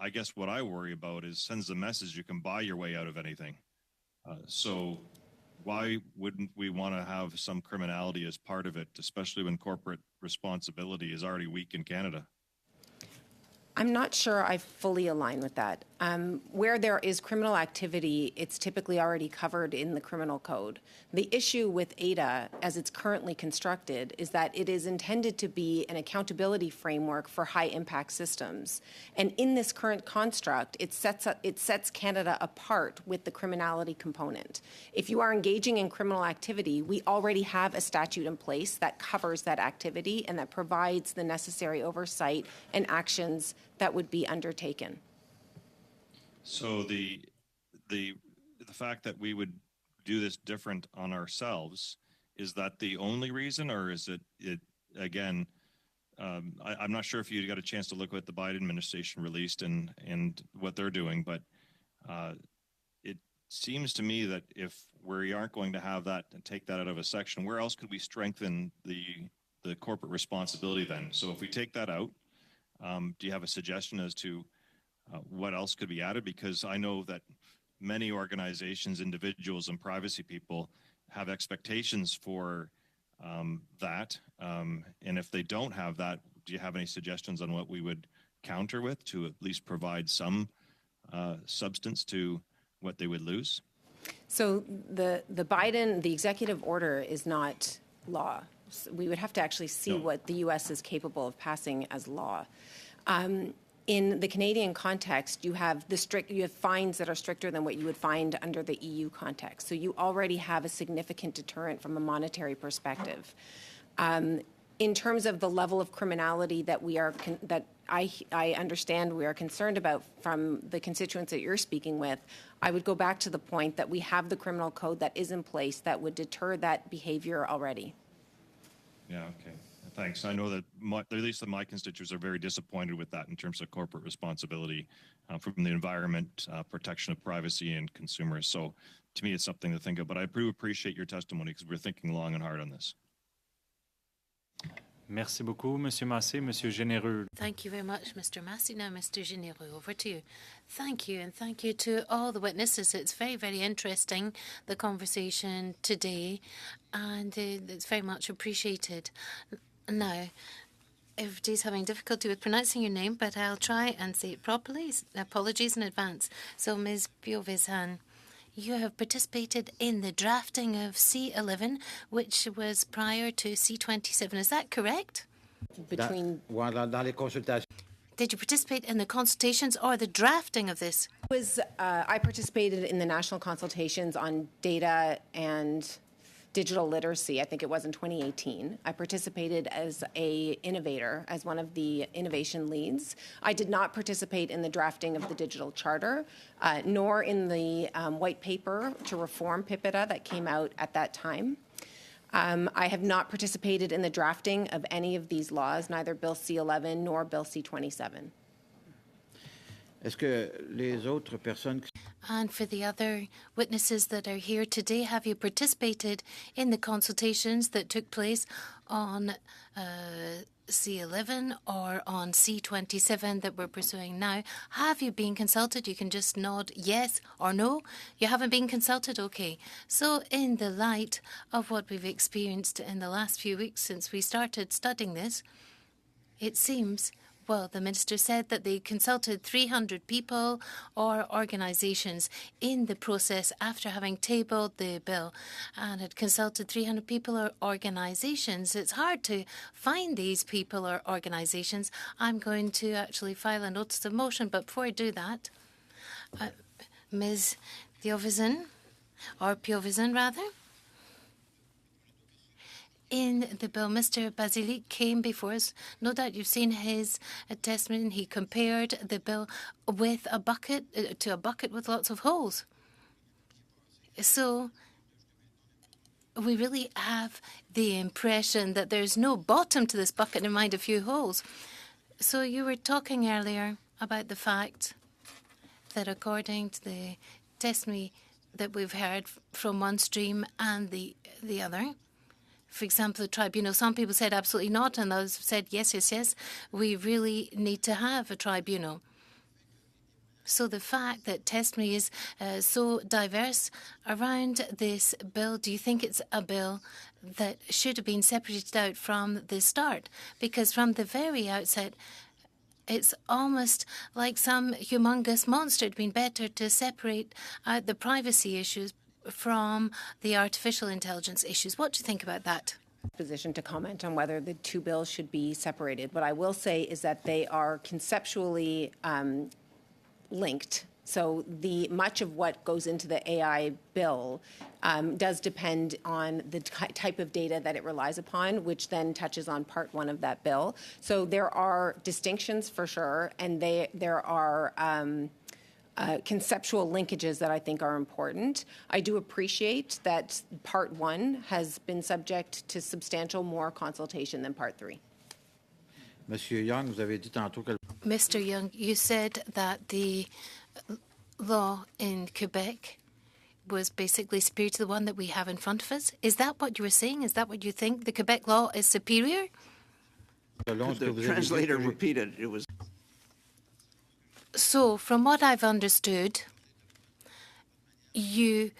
I guess what I worry about is sends the message you can buy your way out of anything. So why wouldn't we want to have some criminality as part of it, especially when corporate responsibility is already weak in Canada? I'm not sure I fully align with that. Where there is criminal activity, it's typically already covered in the criminal code. The issue with ADA, as it's currently constructed, is that it is intended to be an accountability framework for high-impact systems. And in this current construct, it sets Canada apart with the criminality component. If you are engaging in criminal activity, we already have a statute in place that covers that activity and that provides the necessary oversight and actions that would be undertaken. So the fact that we would do this different on ourselves, is that the only reason, or is it again, I'm not sure if you got a chance to look at what the Biden administration released and what they're doing, but it seems to me that if we aren't going to have that and take that out of a section, where else could we strengthen the corporate responsibility then? So if we take that out, do you have a suggestion as to what else could be added? Because I know that many organizations, individuals, and privacy people have expectations for that. And if they don't have that, do you have any suggestions on what we would counter with to at least provide some substance to what they would lose? So the executive order is not law. We would have to actually see what the U.S. is capable of passing as law. In the Canadian context, you have fines that are stricter than what you would find under the EU context. So you already have a significant deterrent from a monetary perspective. In terms of the level of criminality that I understand we are concerned about from the constituents that you're speaking with, I would go back to the point that we have the criminal code that is in place that would deter that behavior already. Yeah, okay. Thanks. I know that at least my constituents are very disappointed with that in terms of corporate responsibility from the environment, protection of privacy and consumers. So to me, it's something to think of. But I do appreciate your testimony because we're thinking long and hard on this. Merci beaucoup, Monsieur Massé. Monsieur Généreux. Thank you very much, Mr. Massey. Now, Mr. Généreux, over to you. Thank you, and thank you to all the witnesses. It's very, very interesting, the conversation today, and it's very much appreciated. Now, everybody's having difficulty with pronouncing your name, but I'll try and say it properly. Apologies in advance. So, Ms. Piovesan, you have participated in the drafting of C11, which was prior to C27. Is that correct? Did you participate in the consultations or the drafting of this? I participated in the national consultations on data and digital literacy. I think it was in 2018. I participated as an innovator, as one of the innovation leads. I did not participate in the drafting of the digital charter, nor in the white paper to reform PIPEDA that came out at that time. I have not participated in the drafting of any of these laws, neither Bill C11 nor Bill C27. And for the other witnesses that are here today, have you participated in the consultations that took place on C11 or on C27 that we're pursuing now? Have you been consulted? You can just nod yes or no. You haven't been consulted? Okay. So in the light of what we've experienced in the last few weeks since we started studying this, it seems... Well, the minister said that they consulted 300 people or organisations in the process after having tabled the bill and had consulted 300 people or organisations. It's hard to find these people or organisations. I'm going to actually file a notice of motion, but before I do that, Ms. Piovesan, or Piovesan rather, in the bill, Mr. Basilic came before us. No doubt you've seen his testimony. He compared the bill with a bucket to a bucket with lots of holes. So we really have the impression that there's no bottom to this bucket, never mind a few holes. So you were talking earlier about the fact that according to the testimony that we've heard from one stream and the other, for example, the tribunal, some people said absolutely not, and others said yes, yes, yes, we really need to have a tribunal. So the fact that testimony is so diverse around this bill, do you think it's a bill that should have been separated out from the start? Because from the very outset, it's almost like some humongous monster. It'd been better to separate out the privacy issues from the artificial intelligence issues. What do you think about that? Position to comment on whether the two bills should be separated. What I will say is that they are conceptually linked. So much of what goes into the AI bill does depend on the type of data that it relies upon, which then touches on part one of that bill. So there are distinctions for sure, and there are conceptual linkages that I think are important. I do appreciate that Part 1 has been subject to substantial more consultation than Part 3. Mr. Young, you said that the law in Quebec was basically superior to the one that we have in front of us. Is that what you were saying? Is that what you think? The Quebec law is superior? The translator repeated. It was. So, from what I've understood, you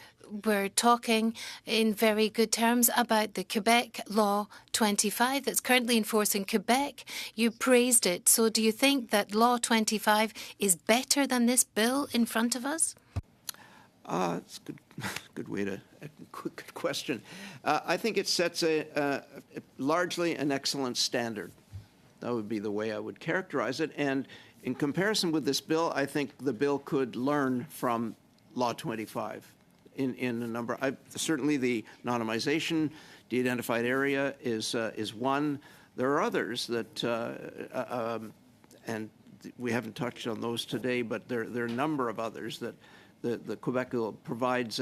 were talking in very good terms about the Quebec Law 25 that's currently in force in Quebec. You praised it. So do you think that Law 25 is better than this bill in front of us? It's a good question. I think it sets largely an excellent standard. That would be the way I would characterize it. And in comparison with this bill, I think the bill could learn from Law 25 in a number. Certainly the anonymization, de-identified area is one. There are others that, and we haven't touched on those today, but there are a number of others that the Quebec bill provides.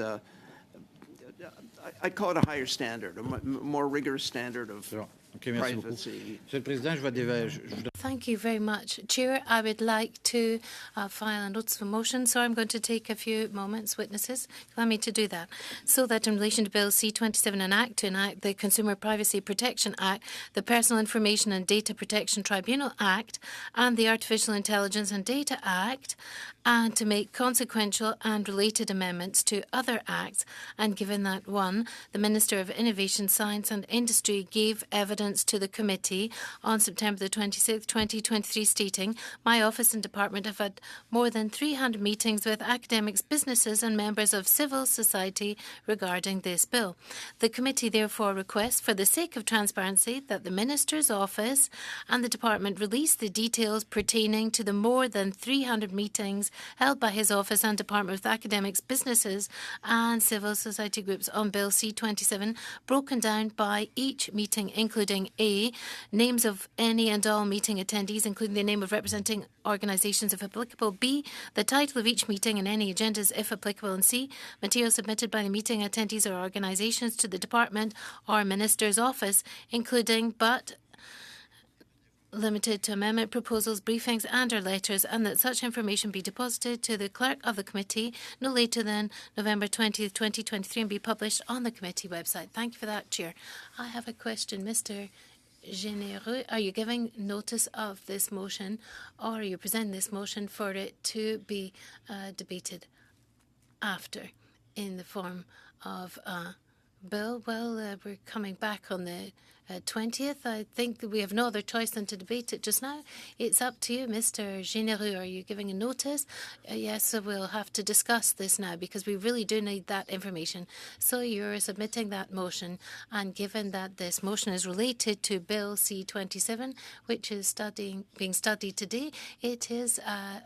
I'd call it a higher standard, a more rigorous standard of privacy. Thank you very much. Chair, I would like to file a notice of motion, so I'm going to take a few moments, witnesses, allow me to do that, so that in relation to Bill C-27, an act to enact the Consumer Privacy Protection Act, the Personal Information and Data Protection Tribunal Act, and the Artificial Intelligence and Data Act, and to make consequential and related amendments to other acts, and given that, one, the Minister of Innovation, Science and Industry gave evidence to the committee on September the 26th, 2023, stating, my office and department have had more than 300 meetings with academics, businesses and members of civil society regarding this bill. The committee therefore requests, for the sake of transparency, that the Minister's office and the department release the details pertaining to the more than 300 meetings held by his office and department with academics, businesses and civil society groups on Bill C-27, broken down by each meeting, including A, names of any and all meeting attendees, including the name of representing organizations if applicable, B, the title of each meeting and any agendas if applicable, and C, materials submitted by the meeting attendees or organizations to the department or minister's office, including but limited to amendment proposals, briefings and or letters, and that such information be deposited to the clerk of the committee no later than November 20th, 2023 and be published on the committee website. Thank you for that, Chair. I have a question. Mr. Généreux, are you giving notice of this motion, or are you presenting this motion for it to be debated after in the form of a bill? Well, we're coming back on the 20th. I think that we have no other choice than to debate it just now. It's up to you, Mr. Généreux. Are you giving a notice? Yes, so we'll have to discuss this now because we really do need that information. So you're submitting that motion, and given that this motion is related to Bill C-27, which is being studied today, it is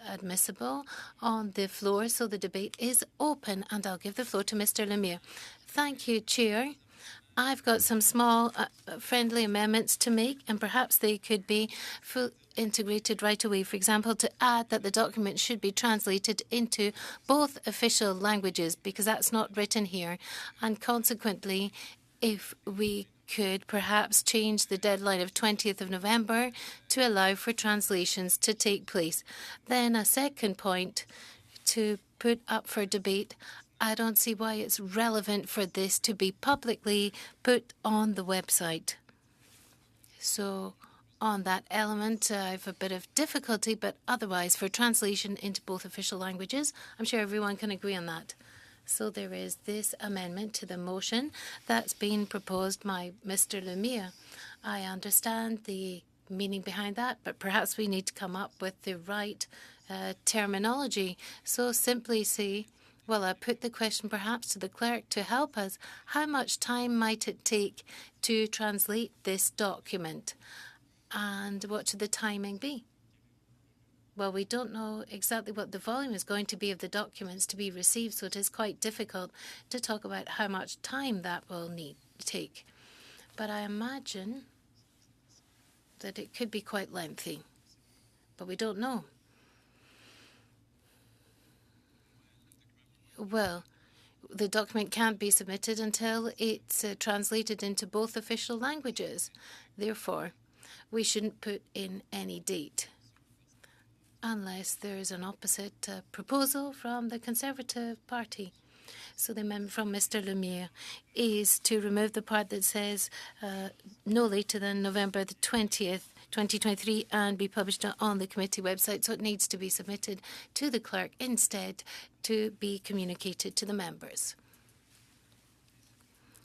admissible on the floor. So the debate is open, and I'll give the floor to Mr. Lemire. Thank you, Chair. I've got some small friendly amendments to make, and perhaps they could be integrated right away. For example, to add that the document should be translated into both official languages, because that's not written here. And consequently, if we could perhaps change the deadline of 20th of November to allow for translations to take place. Then a second point to put up for debate. I don't see why it's relevant for this to be publicly put on the website. So on that element, I have a bit of difficulty, but otherwise for translation into both official languages, I'm sure everyone can agree on that. So there is this amendment to the motion that's been proposed by Mr. Lemire. I understand the meaning behind that, but perhaps we need to come up with the right terminology. So simply say, well, I put the question perhaps to the clerk to help us. How much time might it take to translate this document? And what should the timing be? Well, we don't know exactly what the volume is going to be of the documents to be received, so it is quite difficult to talk about how much time that will take. But I imagine that it could be quite lengthy, but we don't know. Well, the document can't be submitted until it's translated into both official languages. Therefore, we shouldn't put in any date unless there is an opposite proposal from the Conservative Party. So the amendment from Mr. Lemire is to remove the part that says no later than November the 20th, 2023, and be published on the committee website. So it needs to be submitted to the clerk instead to be communicated to the members.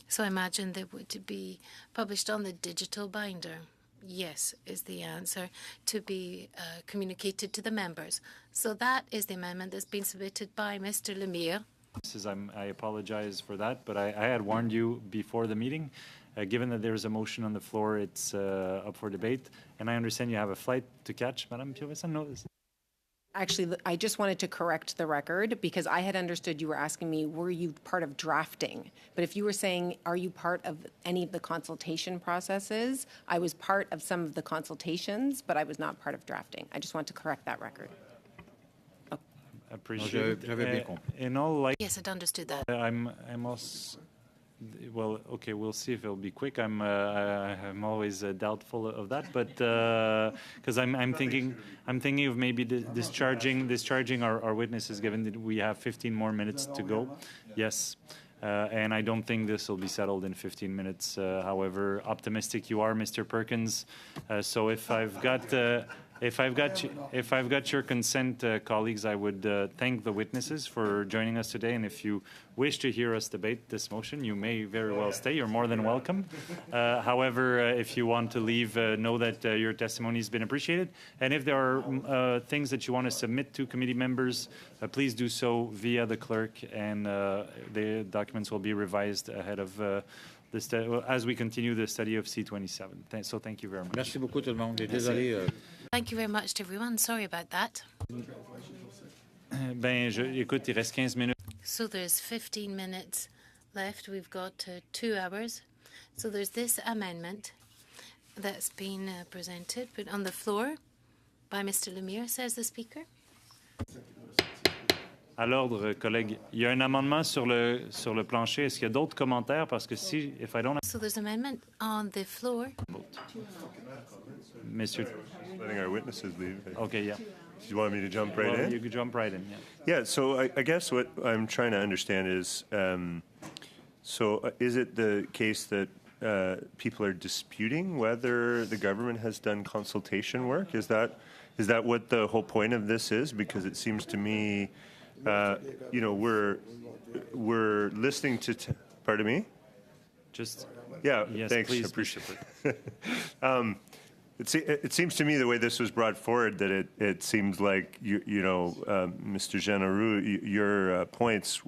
So I imagine that would be published on the digital binder. Yes, is the answer, to be communicated to the members. So that is the amendment that's been submitted by Mr. Lemire. I apologize for that, but I had warned you before the meeting. Given that there is a motion on the floor, it's up for debate. And I understand you have a flight to catch, Madame Piovesan. No, Actually, I just wanted to correct the record because I had understood you were asking me, were you part of drafting? But if you were saying, are you part of any of the consultation processes? I was part of some of the consultations, but I was not part of drafting. I just want to correct that record. Appreciate it. In all Yes, I'd understood that. I'm also, well, okay, we'll see if it'll be quick. I'm always doubtful of that, but because I'm thinking of maybe discharging our witnesses, given that we have 15 more minutes to go. Yes. And I don't think this will be settled in 15 minutes. However optimistic you are, Mr. Perkins. So if I've got your consent, colleagues, I would thank the witnesses for joining us today. And if you wish to hear us debate this motion, you may very well stay. You're more than welcome. However, if you want to leave, know that your testimony has been appreciated. And if there are things that you want to submit to committee members, please do so via the clerk, and the documents will be revised ahead of as we continue the study of C27. So thank you very much. Merci beaucoup tout le monde. Désolé. Thank you very much to everyone. Sorry about that. Écoute, il reste 15 minutes. So there's 15 minutes left. We've got 2 hours. So there's this amendment that's been presented, put on the floor by Mr. Lemire, says the speaker. À l'ordre, collègues. Il y a un amendement sur le plancher. Est-ce qu'il y a d'autres commentaires? Parce que if I don't... So there's an amendment on the floor. Monsieur... Letting our witnesses leave. Okay, yeah. You want me to jump right in? You could jump right in, yeah. Yeah, so I guess what I'm trying to understand is, is it the case that people are disputing whether the government has done consultation work? Is that what the whole point of this is? Because it seems to me, we're listening to. Pardon me. Just. Yeah. Yes, thanks. Please, appreciate it. It seems to me the way this was brought forward that it seems like Mr. Généreux, your points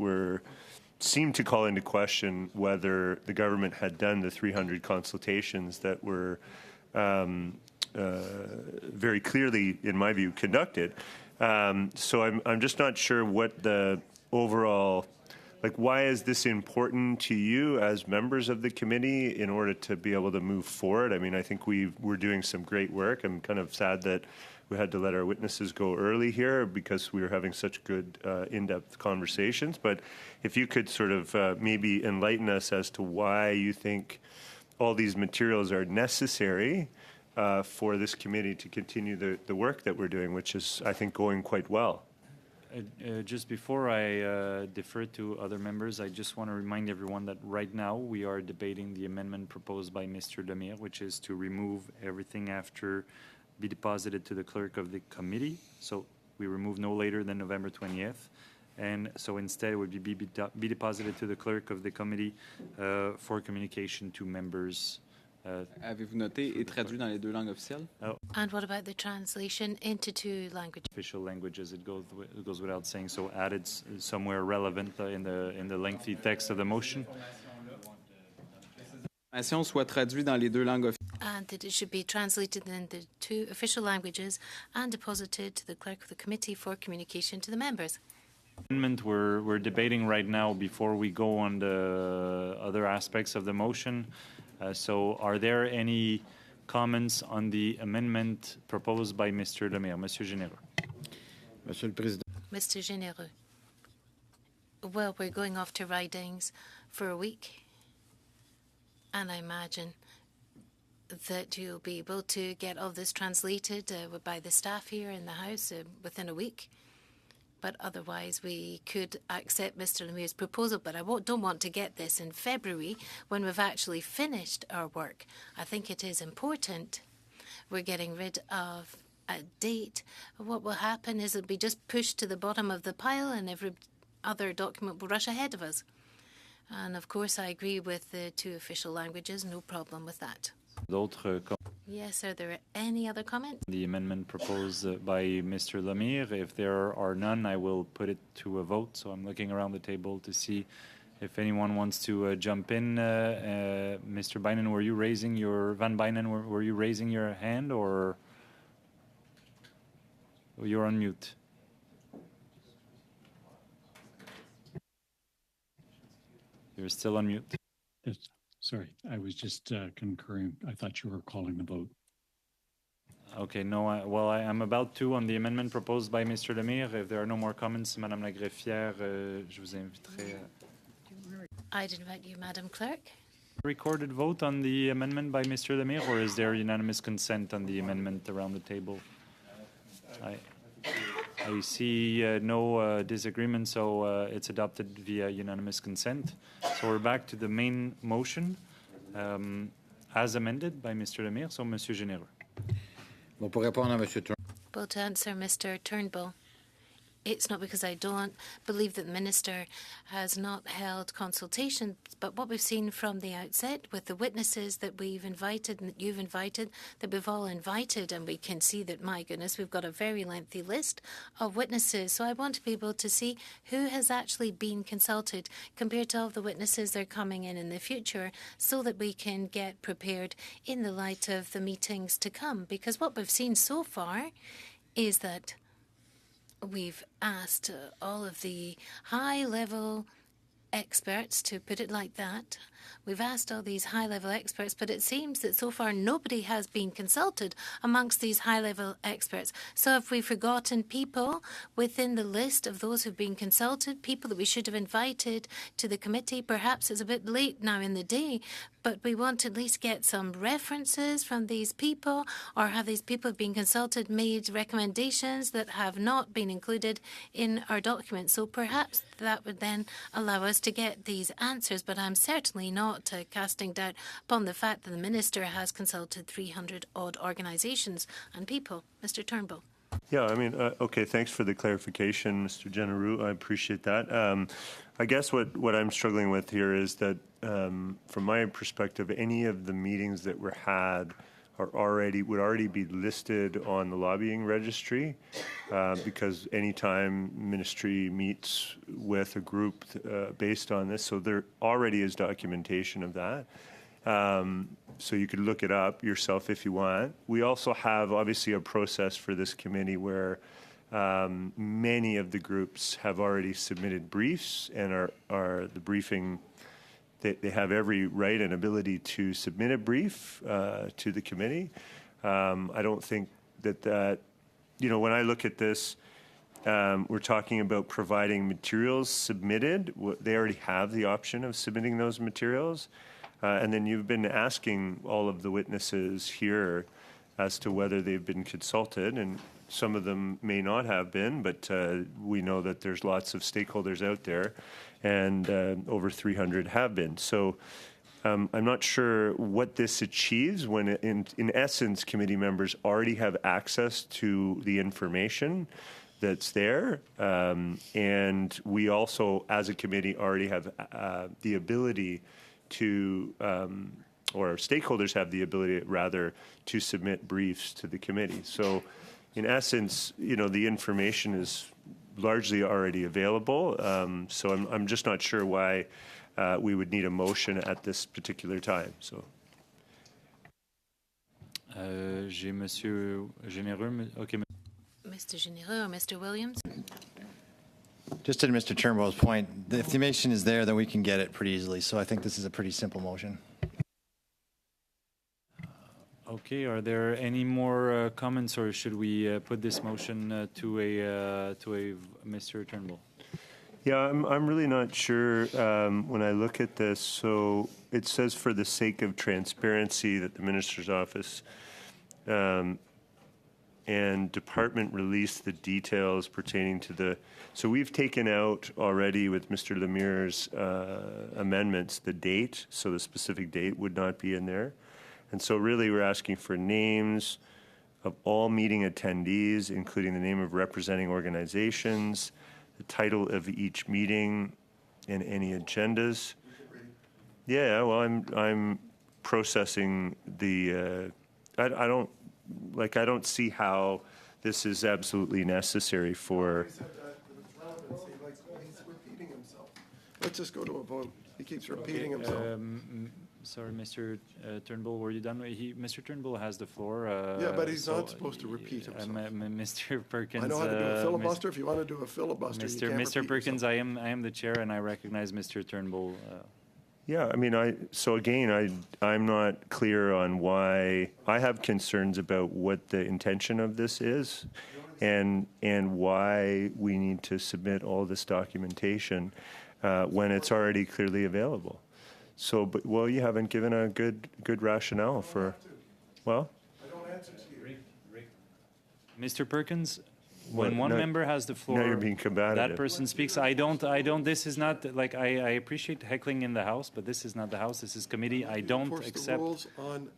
seemed to call into question whether the government had done the 300 consultations that were very clearly, in my view, conducted. So I'm just not sure what the overall. Why is this important to you as members of the committee in order to be able to move forward? I mean, I think we're doing some great work. I'm kind of sad that we had to let our witnesses go early here because we were having such good in-depth conversations. But if you could sort of maybe enlighten us as to why you think all these materials are necessary for this committee to continue the work that we're doing, which is, I think, going quite well. Just before I defer to other members, I just want to remind everyone that right now we are debating the amendment proposed by Mr. Lemire, which is to remove everything after be deposited to the clerk of the committee. So we remove no later than November 20th. And so instead it would be deposited to the clerk of the committee for communication to members. Avez-vous noté et traduit dans les 2 langues officielles? And what about the translation into 2 languages? Official languages, it goes without saying, so added somewhere relevant in the lengthy text of the motion. Soit traduit dans les 2 langues officielles. And that it should be translated in the 2 official languages and deposited to the clerk of the committee for communication to the members. Amendment we're debating right now before we go on the other aspects of the motion. So are there any comments on the amendment proposed by Mr. Lemire? Monsieur Généreux. Monsieur le Président. Mr. Généreux. Well, we're going off to ridings for a week, and I imagine that you'll be able to get all this translated by the staff here in the House within a week. But otherwise, we could accept Mr. Lemire's proposal. But I don't want to get this in February when we've actually finished our work. I think it is important. We're getting rid of a date. What will happen is it'll be just pushed to the bottom of the pile and every other document will rush ahead of us. And of course, I agree with the 2 official languages. No problem with that. Yes, are there any other comments? The amendment proposed by Mr. Lemire. If there are none, I will put it to a vote. So I'm looking around the table to see if anyone wants to jump in. Mr. Bynan, Van Bynan, were you raising your hand, or you're on mute? You're still on mute. Sorry, I was just concurring. I thought you were calling the vote. Okay, no, I'm about to on the amendment proposed by Mr. Lemire. If there are no more comments, Madame la Greffière, je vous inviterai. I'd invite you, Madam Clerk. Recorded vote on the amendment by Mr. Lemire, or is there unanimous consent on the amendment around the table? I see no disagreement, so it's adopted via unanimous consent. So we're back to the main motion as amended by Mr. Lemire. So, Monsieur Généreux. Bon, pour répondre à Monsieur Well, to answer Mr. Turnbull, it's not because I don't believe that the Minister has not held consultations, but what we've seen from the outset with the witnesses that we've invited and that you've invited, that we've all invited, and we can see that, my goodness, we've got a very lengthy list of witnesses. So I want to be able to see who has actually been consulted compared to all the witnesses that are coming in the future, so that we can get prepared in the light of the meetings to come. Because what we've seen so far is that we've asked all of the high-level experts, to put it like that. We've asked all these high-level experts, but it seems that so far nobody has been consulted amongst these high-level experts. So have we forgotten people within the list of those who've been consulted, people that we should have invited to the committee? Perhaps it's a bit late now in the day, but we want to at least get some references from these people, or have these people been consulted made recommendations that have not been included in our document. So perhaps that would then allow us to get these answers, but I'm certainly not casting doubt upon the fact that the Minister has consulted 300-odd organisations and people. Mr. Turnbull. Yeah, I mean, okay, thanks for the clarification, Mr. Généreux. I appreciate that. I guess what I'm struggling with here is that, from my perspective, any of the meetings that were had would already be listed on the lobbying registry, because anytime ministry meets with a group based on this, so there already is documentation of that. So you could look it up yourself if you want. We also have obviously a process for this committee where many of the groups have already submitted briefs and are the briefing. They have every right and ability to submit a brief to the committee. I don't think that when I look at this, we're talking about providing materials submitted. They already have the option of submitting those materials. And then you've been asking all of the witnesses here as to whether they've been consulted, and some of them may not have been, but we know that there's lots of stakeholders out there, and over 300 have been. So I'm not sure what this achieves when, in essence, committee members already have access to the information that's there, and we also, as a committee, already have the ability to, or stakeholders have the ability, rather, to submit briefs to the committee. So, in essence, the information is largely already available. So I'm just not sure why we would need a motion at this particular time. So. J'ai Monsieur Généreux. Okay. Mr. Généreux or Mr. Williams? Just to Mr. Turnbull's point, if the information is there, then we can get it pretty easily. So I think this is a pretty simple motion. Okay. Are there any more comments, or should we put this motion to a Mr. Turnbull? Yeah, I'm really not sure when I look at this. So it says, for the sake of transparency, that the Minister's office and department release the details pertaining to the. So we've taken out already with Mr. Lemire's amendments the date, so the specific date would not be in there. And so really we're asking for names of all meeting attendees, including the name of representing organizations, the title of each meeting, and any agendas. Yeah, well, I'm processing the. I don't see how this is absolutely necessary for. He's repeating himself. Let's just go to a vote. He keeps repeating himself. Sorry, Mr. Turnbull, were you done? Mr. Turnbull has the floor. Yeah, but he's not supposed to repeat himself. Mr. Perkins. I know how to do a filibuster. If you want to do a filibuster, Mr. Perkins, I am the chair, and I recognize Mr. Turnbull. Yeah, I mean, I'm not clear on why. I have concerns about what the intention of this is, and why we need to submit all this documentation when it's already clearly available. So, but well, you haven't given a good rationale for. Well, I don't answer to you. Mr. Perkins, when one member has the floor, now you're being combative. that person speaks. I don't. This is not like I appreciate heckling in the House, but this is not the House. This is committee. I don't accept. The rules on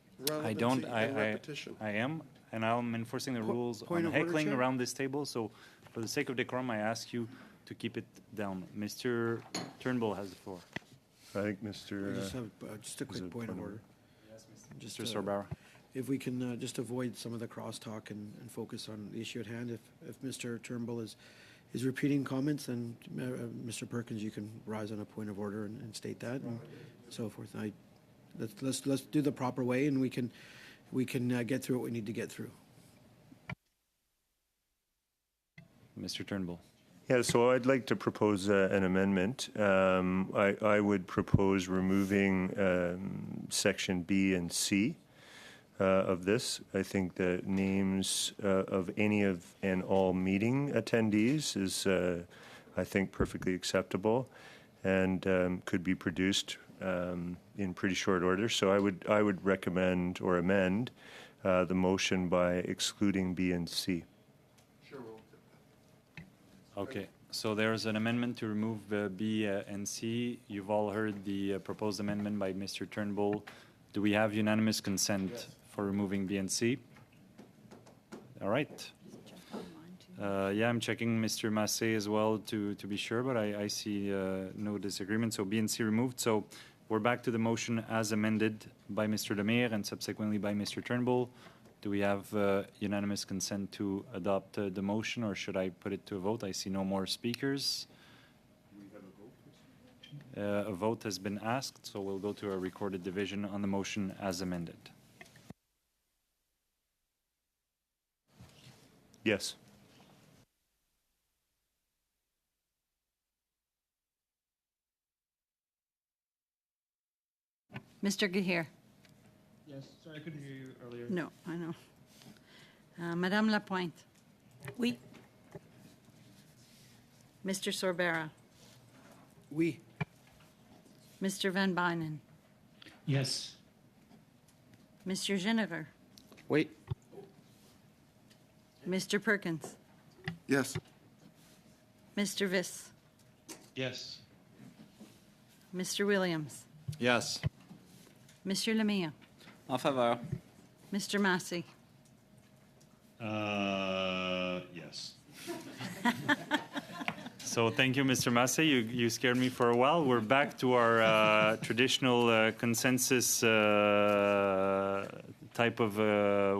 I don't. and repetition. I am, and I'm enforcing the rules on heckling around this table. So, for the sake of decorum, I ask you to keep it down. Mr. Turnbull has the floor. I think Mr. I just have just a quick point of order. Just Mr. Sorbara. If we can just avoid some of the crosstalk and focus on the issue at hand. If Mr. Turnbull is repeating comments, then Mr. Perkins, you can rise on a point of order and state that and so forth. Let's do the proper way, and we can get through what we need to get through. Mr. Turnbull. Yeah, so I'd like to propose an amendment. I would propose removing section B and C of this. I think the names of any of and all meeting attendees is, I think, perfectly acceptable and could be produced in pretty short order. So I would recommend or amend the motion by excluding B and C. Okay, so there's an amendment to remove B and C. You've all heard the proposed amendment by Mr. Turnbull. Do we have unanimous consent for removing B and C? All right. Yeah, I'm checking Mr. Massé as well to be sure, but I see no disagreement. So B and C removed. So we're back to the motion as amended by Mr. Lemire and subsequently by Mr. Turnbull. Do we have unanimous consent to adopt the motion, or should I put it to a vote? I see no more speakers. A vote has been asked, so we'll go to a recorded division on the motion as amended. Yes. Mr. Gahir. Yes, sorry, I couldn't hear you earlier. No, I know. Madame Lapointe. Oui. Mr. Sorbera. Oui. Mr. Van Bynen. Yes. Mr. Ginever. Wait. Mr. Perkins. Yes. Mr. Viss. Yes. Mr. Williams. Yes. Monsieur Lemire. En faveur. Mr. Massey. Yes. So thank you, Mr. Massey. You scared me for a while. We're back to our traditional consensus type of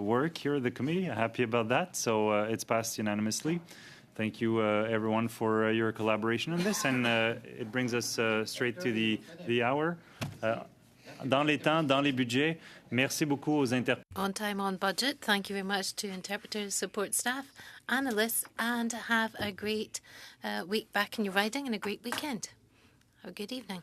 work here at the committee. Happy about that. So it's passed unanimously. Thank you, everyone, for your collaboration on this. And it brings us straight to the hour. Dans les temps, dans les budgets. Merci beaucoup aux interprètes. On time, on budget. Thank you very much to interpreters, support staff, analysts, and have a great week back in your riding and a great weekend. Have a good evening.